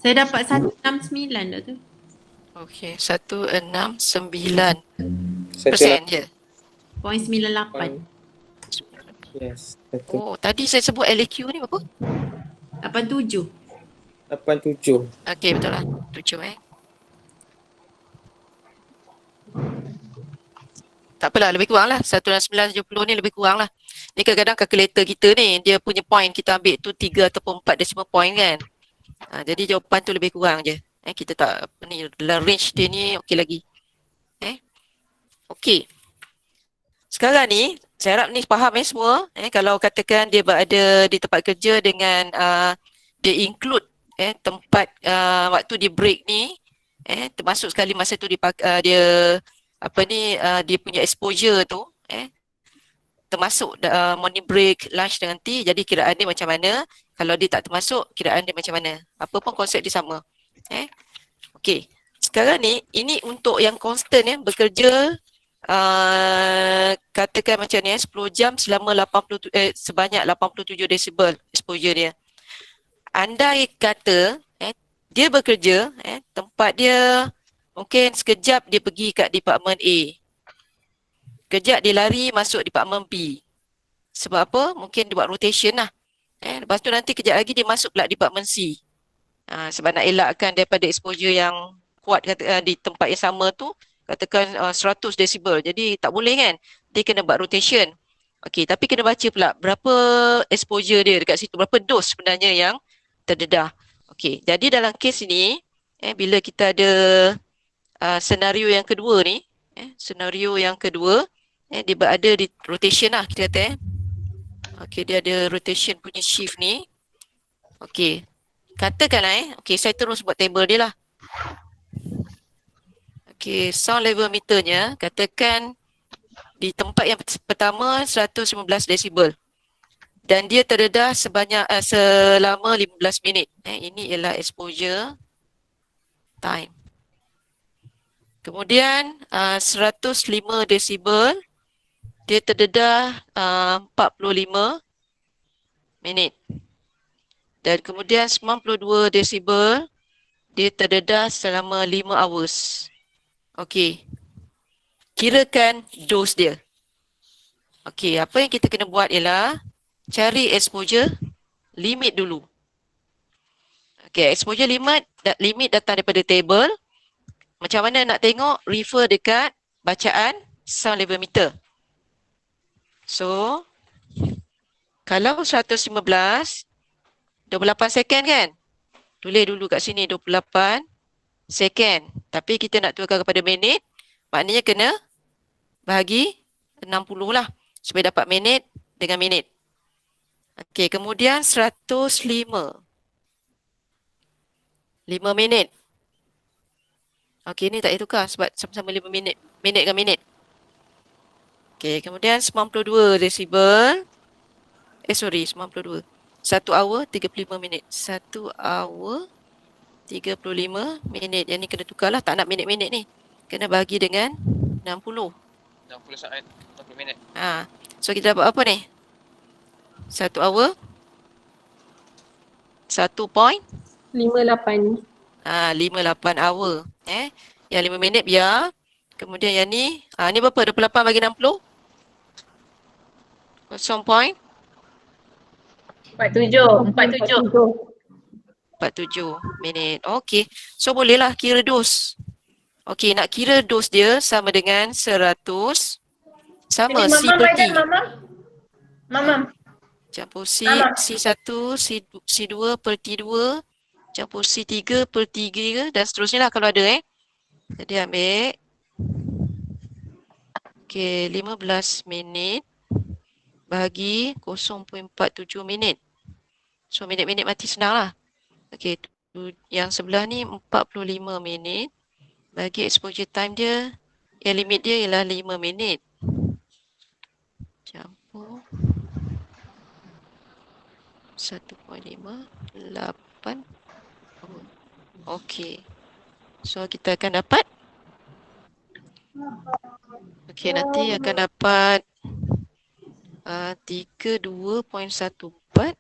Saya dapat 169 tu. Okey, 169% je. 0.98. Yes. Oh, tadi saya sebut LAQ ni berapa? 87. 87. Okey, betul lah. 7 Tak apalah, lebih kurang lah. 169.70 ni lebih kurang lah. Ni kadang-kadang kalkulator kita ni, dia punya point kita ambil tu 3 ataupun 4 decimal point kan. Jadi jawapan tu lebih kurang je. Kita tak, ni dalam range dia ni okey lagi. Okey. Sekarang ni, saya harap ni faham semua. Kalau katakan dia berada di tempat kerja dengan dia include tempat waktu dia break ni, termasuk sekali masa tu dia dia punya exposure tu, termasuk morning break, lunch dan nanti, jadi kiraan dia macam mana. Kalau dia tak termasuk, kiraan dia macam mana. Apa pun konsep dia sama. Okey. Sekarang ni, ini untuk yang constant bekerja katakan macam ni 10 jam selama sebanyak 87 desibel exposure dia. Andai kata dia bekerja, tempat dia mungkin sekejap dia pergi kat departmen A. Sekejap dia lari masuk departmen B. Sebab apa? Mungkin dia buat rotation lah. Lepas tu nanti kejap lagi dia masuk pula departmen C. Sebab nak elakkan daripada exposure yang kuat di tempat yang sama tu, katakan 100 desibel. Jadi tak boleh kan? Dia kena buat rotation. Okey, tapi kena baca pula berapa exposure dia dekat situ, berapa dos sebenarnya yang terdedah. Okey, jadi dalam kes ini, bila kita ada senario yang kedua ni, senario yang kedua, dia berada di rotation lah kita kata. Okey, dia ada rotation punya shift ni. Okey, katakanlah okey, saya terus buat table dia lah. Okey, sound level meternya katakan di tempat yang pertama 115 desibel dan dia terdedah selama 15 minit. Ini ialah exposure time. Kemudian 105 desibel dia terdedah 45 minit. Dan kemudian 92 desibel dia terdedah selama 5 hours. Okey. Kirakan dos dia. Okey, apa yang kita kena buat ialah cari exposure limit dulu. Okey, exposure limit datang daripada table. Macam mana nak tengok? Refer dekat bacaan sound level meter. So, kalau 115, 28 second kan? Tulis dulu kat sini 28 second. Tapi kita nak tukarkan kepada minit, maknanya kena bahagi 60 lah supaya dapat minit dengan minit. Okey, kemudian 105. 5 minit. Okey, ni tak payah tukar sebab sama-sama 5 minit. Minit dengan minit. Okey, kemudian 92 desibel. 92. 1 hour 35 minit. 1 hour 35 minit. Yang ni kena tukar lah. Tak nak minit-minit ni. Kena bagi dengan 60. 60 saat, 60 minit. So kita dapat apa ni? 1 hour 1.58. 58 hour. Yang 5 minit biar. Kemudian yang ni, ni berapa? 28 bagi 60? 0.47 minit. Okey. So bolehlah kira dos. Okey, nak kira dos dia sama dengan 100 sama C per T. Campur C1, C2 per T2, campur C3 per T3 dan seterusnya lah kalau ada Jadi ambil. Okey, 15 minit bahagi 0.47 minit. So minit-minit mati senang lah. Okey, yang sebelah ni 45 minit. Bagi exposure time dia, yang limit dia ialah 5 minit. Campur 1.5, 8. Okey. So kita akan dapat nanti akan dapat 32.14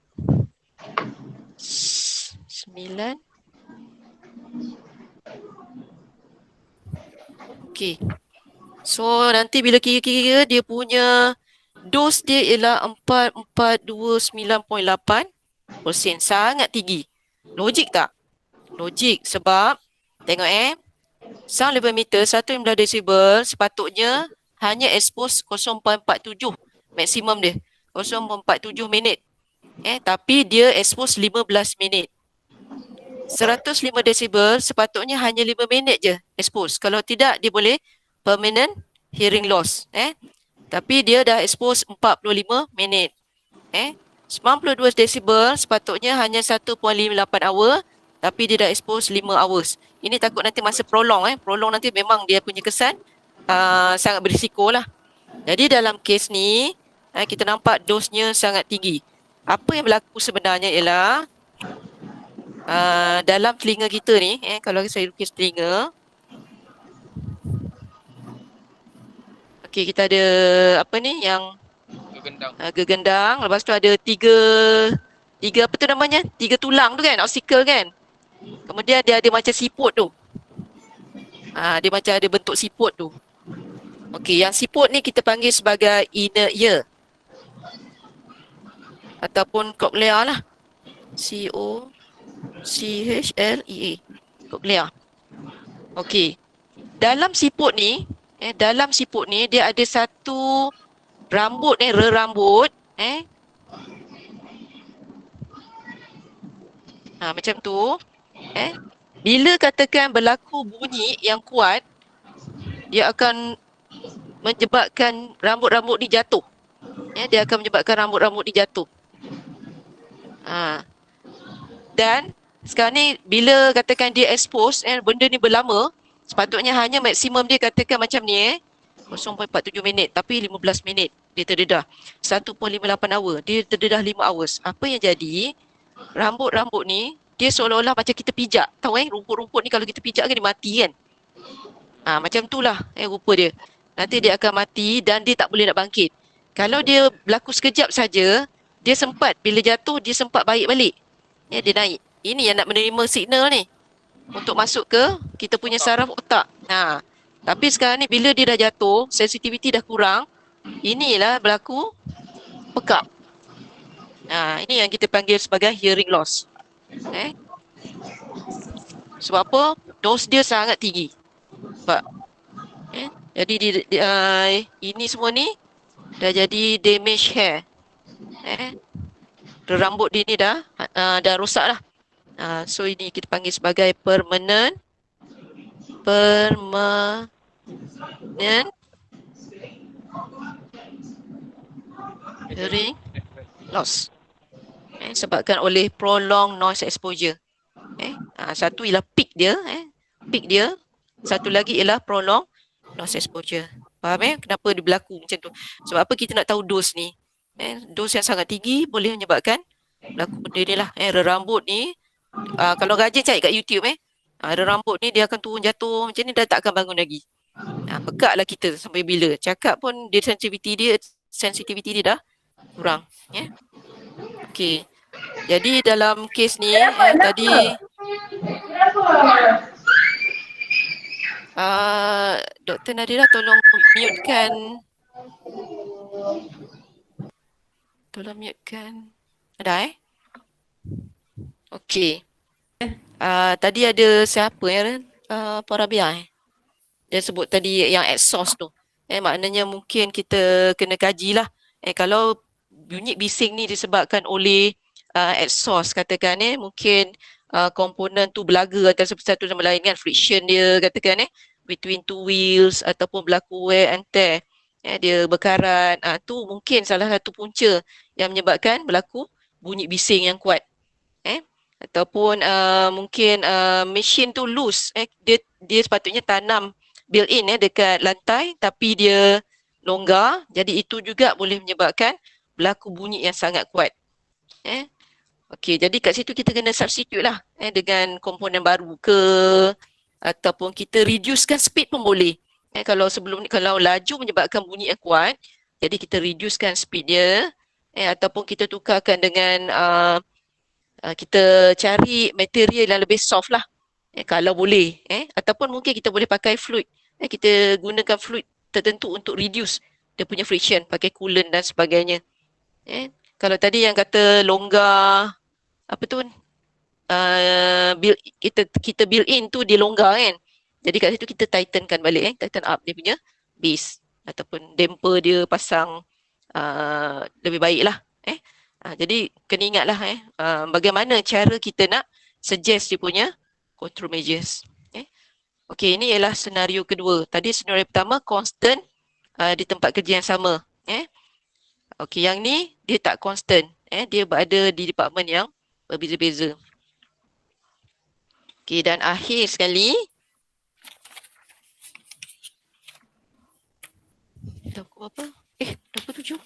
9. Okey. So nanti bila kira-kira dia punya dos dia ialah 4429.8%. Sangat tinggi. Logik tak? Logik sebab tengok sound level meter 1.5 desibel sepatutnya hanya expose 0.47 maksimum dia. 0.47 minit. Tapi dia expose 15 minit. 105 desibel sepatutnya hanya 5 minit je expose. Kalau tidak dia boleh permanent hearing loss. Tapi dia dah expose 45 minit. 92 desibel sepatutnya hanya 1.58 hour tapi dia dah expose 5 hours. Ini takut nanti masa prolong. Prolong nanti memang dia punya kesan sangat berisiko lah. Jadi dalam kes ni kita nampak dosnya sangat tinggi. Apa yang berlaku sebenarnya ialah dalam telinga kita ni, kalau saya lukis telinga, okey, kita ada apa ni yang gegendang, lepas tu ada tiga apa tu namanya, 3 tulang tu kan, ossicle kan. Kemudian dia ada macam siput tu. Dia macam ada bentuk siput tu. Okey, yang siput ni kita panggil sebagai inner ear ataupun cochlea lah. C-O-C-H-L-E-A. Cochlea. Okey. Dalam siput ni dia ada satu rambut rambut macam tu. Bila katakan berlaku bunyi yang kuat, dia akan menyebabkan rambut-rambut ni jatuh. Dia akan menyebabkan rambut-rambut ni jatuh. Dan sekarang ni bila katakan dia expose, benda ni berlama, sepatutnya hanya maksimum dia katakan macam ni 0.47 minit tapi 15 minit dia terdedah. 1.58 hour, dia terdedah 5 hours. Apa yang jadi? Rambut-rambut ni dia seolah-olah macam kita pijak. Tahu rumput-rumput ni kalau kita pijak kan dia mati kan? Macam itulah rupa dia. Nanti dia akan mati dan dia tak boleh nak bangkit. Kalau dia berlaku sekejap saja, dia sempat bila jatuh dia sempat baik balik. Dia naik. Ini yang nak menerima signal ni untuk masuk ke kita punya saraf otak. Tapi sekarang ni bila dia dah jatuh, sensitivity dah kurang, inilah berlaku pekak. Ini yang kita panggil sebagai hearing loss. Sebab apa? Dos dia sangat tinggi. Sebab jadi ini semua ni dah jadi damage hair. Rambut dia ni dah rosak lah. So ini kita panggil sebagai permanent hearing loss. Sebabkan oleh prolonged noise exposure. Satu ialah peak dia. Satu lagi ialah prolonged noise exposure. Faham kenapa dia berlaku macam tu? Sebab apa kita nak tahu dos ni? Dos yang sangat tinggi boleh menyebabkan berlaku benda ni lah. Rambut ni, kalau rajin cari kat YouTube rambut ni dia akan turun jatuh macam ni, dah tak akan bangun lagi. Pekaklah kita sampai bila. Cakap pun dia sensitivity dia dah kurang. Okey. Jadi dalam kes ni tadi Dr. Nadira tolong mutekan. Ada Okey. Tadi ada siapa Puan Rabia dia sebut tadi yang exhaust tu. Maknanya mungkin kita kena kajilah. Kalau bunyi bising ni disebabkan oleh exhaust katakan mungkin komponen tu belaga antara satu sama lain kan, friction dia katakan between two wheels ataupun berlaku wear and tear. Dia berkarat. Tu mungkin salah satu punca yang menyebabkan berlaku bunyi bising yang kuat. Ataupun mungkin mesin tu loose. Dia sepatutnya tanam built-in dekat lantai tapi dia longgar. Jadi itu juga boleh menyebabkan berlaku bunyi yang sangat kuat. Okey, jadi kat situ kita kena substitute lah dengan komponen baru ke, ataupun kita reducekan speed pun boleh. Kalau sebelum ni, kalau laju menyebabkan bunyi yang kuat, jadi kita reducekan speed dia, ataupun kita tukarkan dengan kita cari material yang lebih soft lah, kalau boleh, ataupun mungkin kita boleh pakai fluid, kita gunakan fluid tertentu untuk reduce dia punya friction, pakai coolant dan sebagainya. Kalau tadi yang kata longgar, apa tu, kita build in tu dia longgar kan, jadi kat situ kita tightenkan balik, tighten up dia punya base, ataupun damper dia pasang lebih baik lah. Jadi kena ingat lah bagaimana cara kita nak suggest dia punya control measures. Okey, ini ialah senario kedua. Tadi senario pertama constant di tempat kerja yang sama. Okey, yang ni dia tak constant. Dia berada di department yang berbeza-beza. Okey, dan akhir sekali, dah pukul apa? Dah pukul 7.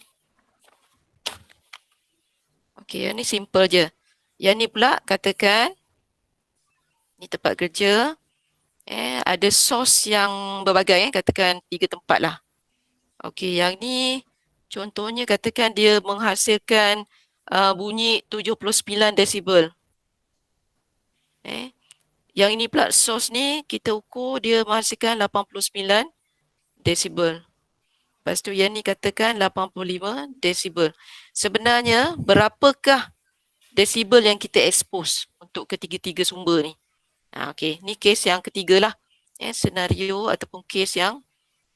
Okey, yang ni simple je. Yang ni pula katakan ni tempat kerja, ada source yang berbagai, katakan 3 tempat lah. Okey, yang ni contohnya katakan dia menghasilkan bunyi 79 desibel. Yang ini pula source ni kita ukur dia menghasilkan 89 desibel. Lepas tu yang ni katakan 85 desibel. Sebenarnya berapakah desibel yang kita expose untuk ketiga-tiga sumber ni? Okey, ni kes yang ketiga lah. Senario ataupun kes yang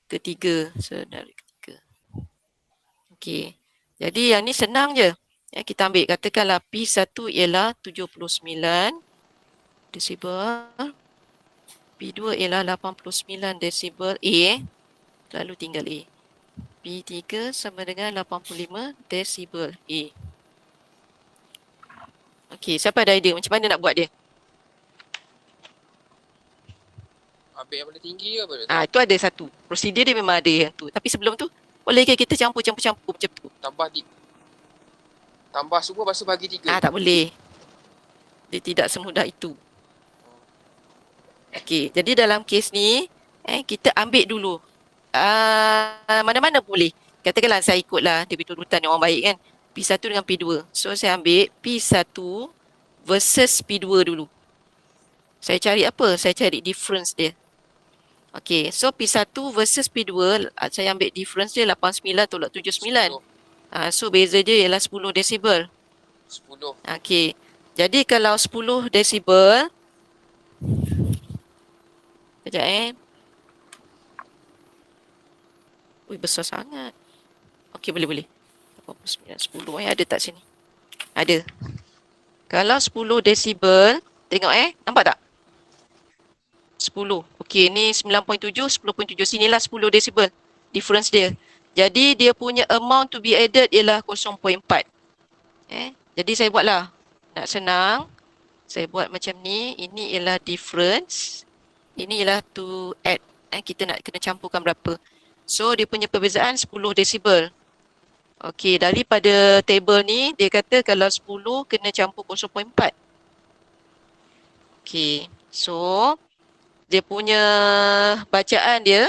ketiga. Senario ketiga. Okey, jadi yang ni senang je. Kita ambil katakanlah P1 ialah 79 desibel. P2 ialah 89 desibel A. Lalu tinggal A. P3 sama dengan 85 desibel A. Okey, siapa ada idea macam mana nak buat dia? Ambil yang paling tinggi ke apa? Itu ada satu. Prosedur dia memang ada yang tu. Tapi sebelum tu, boleh ke kita campur macam tu? Tambah semua lepas tu bagi 3. Tak boleh. Dia tidak semudah itu. Okey, jadi dalam kes ni, kita ambil dulu. Mana-mana boleh. Katakanlah saya ikutlah dia urutan yang orang baik kan. P1 dengan P2. So saya ambil P1 versus P2 dulu. Saya cari apa? Saya cari difference dia. Okey, so P1 versus P2, saya ambil difference dia 89 tolak 79. So beza dia ialah 10 desibel. 10. Okey, jadi kalau 10 desibel, sekejap besar sangat. Okey, boleh. 89, 10 ada tak sini? Ada. Kalau 10 desibel, tengok nampak tak? 10. Okey, ni 9.7, 10.7. Sinilah 10 desibel. Difference dia. Jadi dia punya amount to be added ialah 0.4. Jadi saya buatlah. Nak senang, saya buat macam ni. Ini ialah difference. Ini ialah to add. Kita nak kena campurkan berapa. So dia punya perbezaan 10 desibel. Okey, daripada table ni dia kata kalau 10 kena campur 0.4. Okey, so dia punya bacaan dia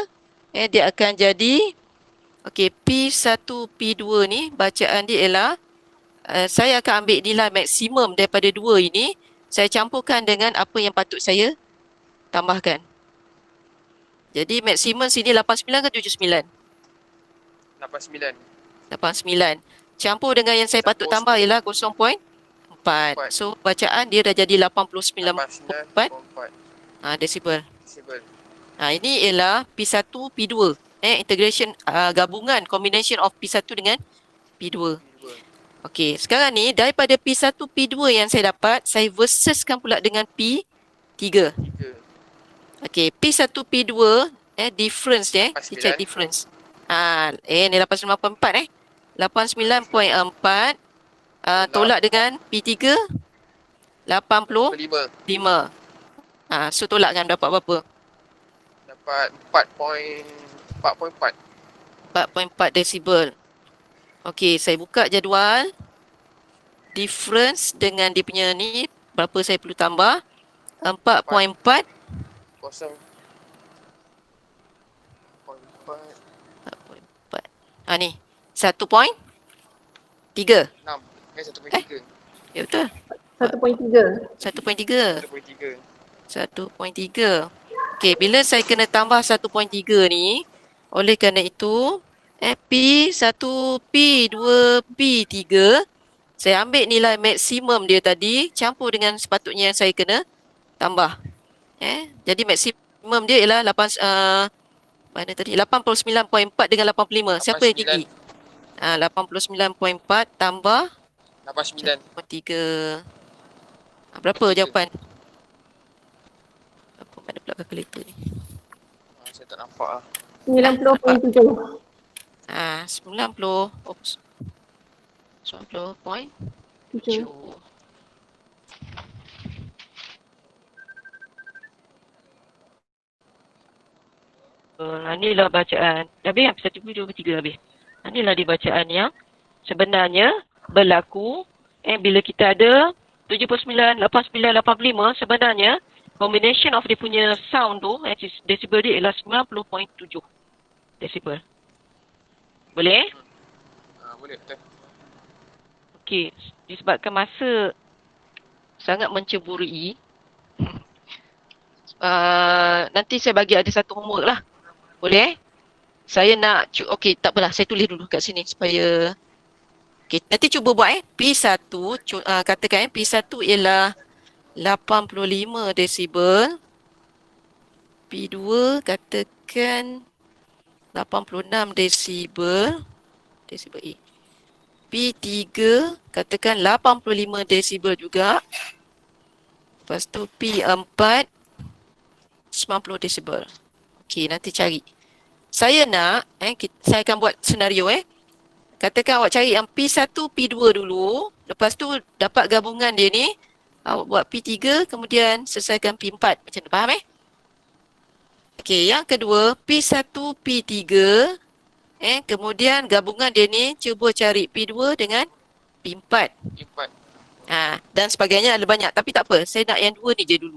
dia akan jadi P1 P2 ni bacaan dia ialah saya akan ambil nilai maksimum daripada 2 ini, saya campurkan dengan apa yang patut saya tambahkan. Jadi maksimum sini 89 ke 79? 89. 89. Campur dengan yang saya patut tambah ialah 0.4. So bacaan dia dah jadi 89.4 desibel. Ini ialah P1 P2. Integration gabungan combination of P1 dengan P2. Okey, sekarang ni daripada P1 P2 yang saya dapat, saya versuskan pula dengan P3. Okey, P1 P2 difference dia, kita check difference. Ni 89.4 89.4 tolak dengan P3 85. So tolakkan dapat berapa? Dapat 4.4 desibel. Okey, saya buka jadual. difference dengan dia punya ni, berapa saya perlu tambah? 4.4. Kosong. 4.4. Ni. 1.3. 6. 1.3. Ya betul. 1.3. 1.3. 1.3. 1.3. Okey, bila saya kena tambah 1.3 ni, oleh kerana itu, P1, P2, P3, saya ambil nilai maksimum dia tadi, campur dengan sepatutnya yang saya kena tambah. Jadi maksimum dia ialah 89.4 dengan 85. Siapa yang tinggi? 89.4 tambah 89. 1.3. Berapa jawapan? Apa mana pula kalkulator ni? Saya tak nampak lah. 90.7. 90. Oops. 90.7. Inilah bacaan. Habis kan? 1, 2, 3 habis. Inilah dia bacaan yang sebenarnya berlaku bila kita ada 79, 89, 85, sebenarnya combination of dia punya sound tu, decibel dia ialah 90.7 decibel. Boleh? Boleh, betul. Okey, disebabkan masa sangat menceburui, nanti saya bagi ada satu homework lah. Boleh? Saya nak, okey tak apalah, saya tulis dulu kat sini supaya, okey, nanti cuba buat P1, katakan P1 ialah 85 desibel. P2 katakan 86 desibel. Desibel A. P3 katakan 85 desibel juga. Lepas tu P4 90 desibel. Okey, nanti cari. Saya nak, saya akan buat senario Katakan awak cari yang P1, P2 dulu. Lepas tu dapat gabungan dia ni. Awak buat P3, kemudian selesaikan P4. Macam tu, faham Okey, yang kedua P1, P3. Kemudian gabungan dia ni cuba cari P2 dengan P4. P4. Dan sebagainya ada banyak. Tapi tak apa, saya nak yang dua ni je dulu.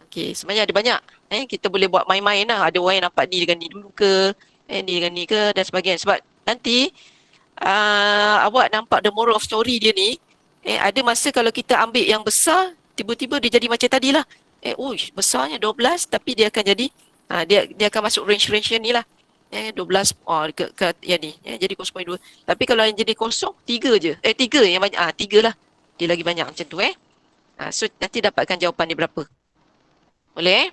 Okey, sebenarnya ada banyak. Kita boleh buat main-main lah. Ada orang yang nampak ni dengan ni dulu ke, ni dengan ni ke dan sebagainya. Sebab nanti awak nampak the moral of story dia ni, ada masa kalau kita ambil yang besar, tiba-tiba dia jadi macam tadi lah. Besarnya 12 tapi dia akan jadi, dia akan masuk range-range yang ni lah. 12 yang ni, jadi 0.2. Tapi kalau yang jadi kosong, 3 je. 3 yang banyak. 3 lah. Dia lagi banyak macam tu So nanti dapatkan jawapan dia berapa. Boleh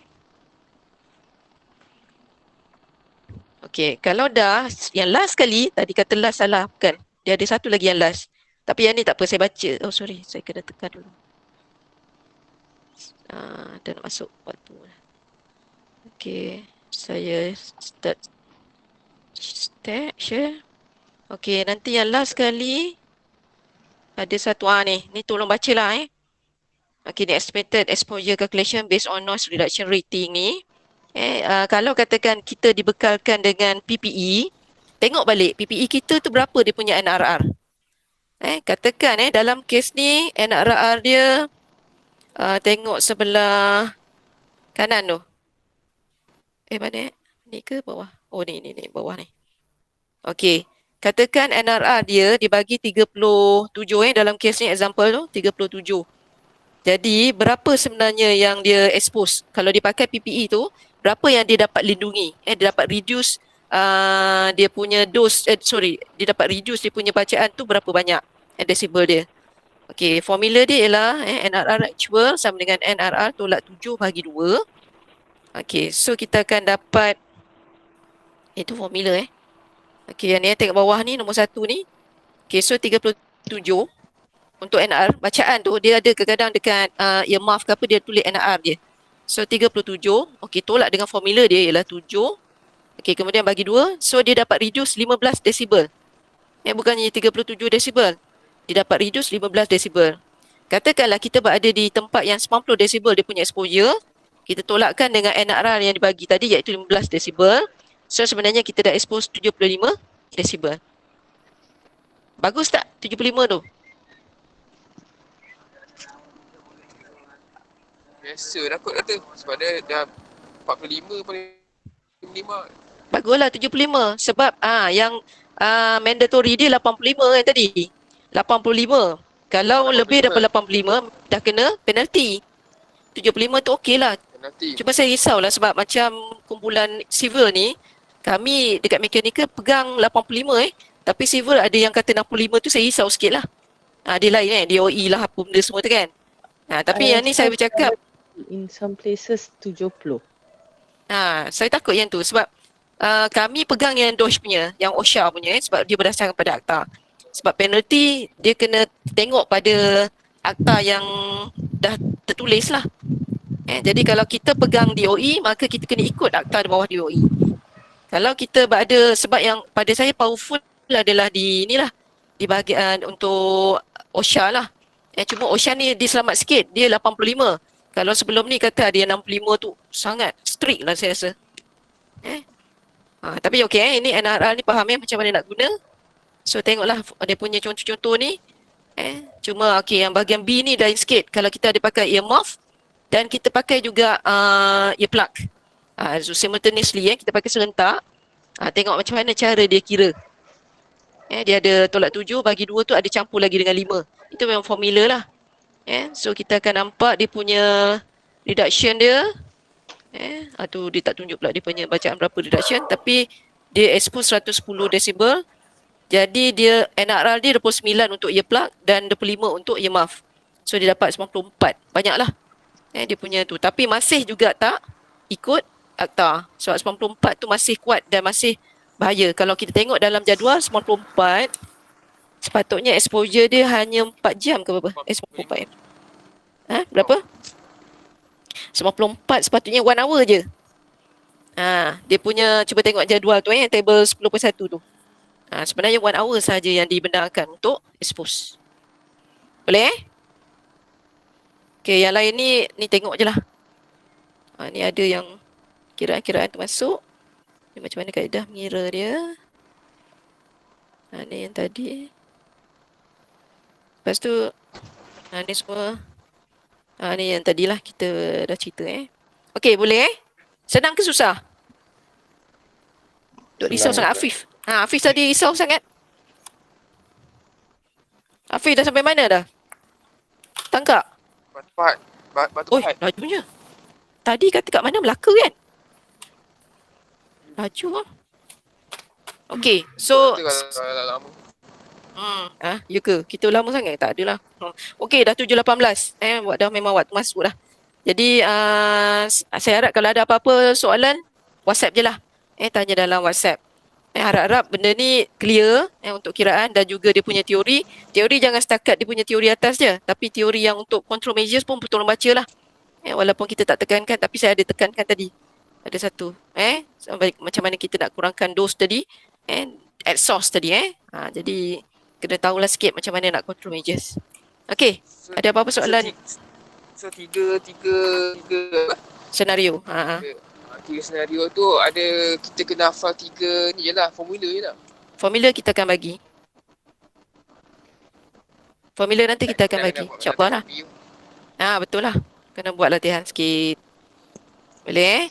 Okey, kalau dah yang last kali, tadi kata last salah bukan. Dia ada satu lagi yang last. Tapi yang ni tak apa, saya baca. Oh sorry, saya kena tekan dulu. Dah nak masuk waktu. Okey, saya start share. Okey, nanti yang last kali ada satu ni. Ni tolong bacalah Okey, ni estimated exposure calculation based on noise reduction rating ni. Kalau katakan kita dibekalkan dengan PPE, tengok balik PPE kita tu berapa dia punya NRR. Katakan dalam kes ni NRR dia tengok sebelah kanan tu. Mana ni ke bawah? Oh ni bawah ni. Okey, katakan NRR dia dibagi 37 dalam kes ni example tu 37. Jadi berapa sebenarnya yang dia expose? Kalau dia pakai PPE tu, berapa yang dia dapat lindungi? Dia dapat reduce dia punya dose, dia dapat reduce dia punya bacaan tu berapa banyak decibel dia. Okey, formula dia ialah NRR actual sama dengan NRR tolak 7 bagi 2. Okey, so kita akan dapat itu formula Okey, yang ni tengok bawah ni nombor 1 ni. Okey, so 37 untuk NR, bacaan tu dia ada kadang-kadang dekat earmuff ke apa dia tulis NR dia. So 37, okey tolak dengan formula dia ialah 7. Okey, kemudian bagi 2, so dia dapat reduce 15 desibel. Bukannya 37 desibel. Dia dapat reduce 15 desibel. Katakanlah kita berada di tempat yang 90 desibel dia punya exposure, kita tolakkan dengan NR yang dibagi tadi iaitu 15 desibel. So sebenarnya kita dah expose 75 desibel. Bagus tak 75 tu? Biasa dah kot kata. Sebab dia dah 45 paling 5. Baguslah 75 sebab yang mandatory dia 85 kan tadi. 85. Kalau lebih daripada 85 dah kena penalty. 75 tu okey lah. Penalty. Cuma saya risau lah sebab macam kumpulan civil ni, kami dekat mechanical pegang 85 tapi civil ada yang kata 65 tu saya risau sikit lah. Dia lain DOE lah apa benda semua tu kan. Tapi yang ni saya bercakap in some places 70. Saya takut yang tu sebab kami pegang yang DOSH punya, yang OSHA punya sebab dia berdasarkan pada akta. Sebab penalty dia kena tengok pada akta yang dah tertulis lah. Jadi kalau kita pegang DOE maka kita kena ikut akta di bawah DOE. Kalau kita ada sebab yang pada saya powerful adalah di inilah di bahagian untuk OSHA lah. Cuma OSHA ni dia selamat sikit, dia 85. Kalau sebelum ni kata ada yang 65 tu sangat strict lah saya rasa. Tapi okey ini NRL ni faham macam mana nak guna. So tengoklah dia punya contoh-contoh ni. Cuma okey yang bahagian B ni lain sikit. Kalau kita ada pakai earmuff dan kita pakai juga earplug. So simultaneously kita pakai serentak. Tengok macam mana cara dia kira. Dia ada tolak 7 bagi 2 tu ada campur lagi dengan 5. Itu memang formula lah. So kita akan nampak dia punya reduction dia. Tu dia tak tunjuk pula dia punya bacaan berapa reduction tapi dia expose 110 decibel. Jadi dia NRL dia 29 untuk earplug dan 25 untuk earmuff. So dia dapat 94. Banyaklah. Dia punya tu. Tapi masih juga tak ikut akta. Sebab 94 tu masih kuat dan masih bahaya. Kalau kita tengok dalam jadual 94 sepatutnya exposure dia hanya 4 jam ke berapa? 94 berapa? 94 sepatutnya 1 hour je. Dia punya cuba tengok jadual tu table 10.1 tu. Sebenarnya 1 hour saja yang dibenarkan untuk expose. Boleh Okey, yang lain ni tengok je lah. Ni ada yang kiraan-kiraan tu masuk. Ni macam mana kaedah mengira dia. Ni yang tadi. Lepas tu ni semua. Ni yang tadilah kita dah cerita Okey, boleh Senang ke susah? Duk risau sangat Afif. Afif tadi risau sangat. Afif dah sampai mana dah? Tangkap? Batu Pahat. Lajunya. Tadi kata kat mana Melaka kan? Laju lah. Okey, so lama. Ya ke? Kita lama sangat? Tak adalah. Okey, dah 7.18. Dah memang waktu masuk dah. Jadi saya harap kalau ada apa-apa soalan WhatsApp je lah. Tanya dalam WhatsApp. Harap-harap benda ni clear untuk kiraan dan juga dia punya teori. Teori jangan setakat dia punya teori atas je. Tapi teori yang untuk control measures pun tolong baca lah. Walaupun kita tak tekankan tapi saya ada tekankan tadi. Ada satu. Macam mana kita nak kurangkan dose tadi. At source tadi. Jadi kena tahulah sikit macam mana nak control measures. Okey. Ada apa-apa soalan? So tiga Senario. Tiga senario tu ada kita kena hafal 3 ni je lah, formula je lah. Formula kita akan bagi. Formula nanti kita akan bagi. InsyaAllah lah. Betul lah. Kena buat latihan sikit. Boleh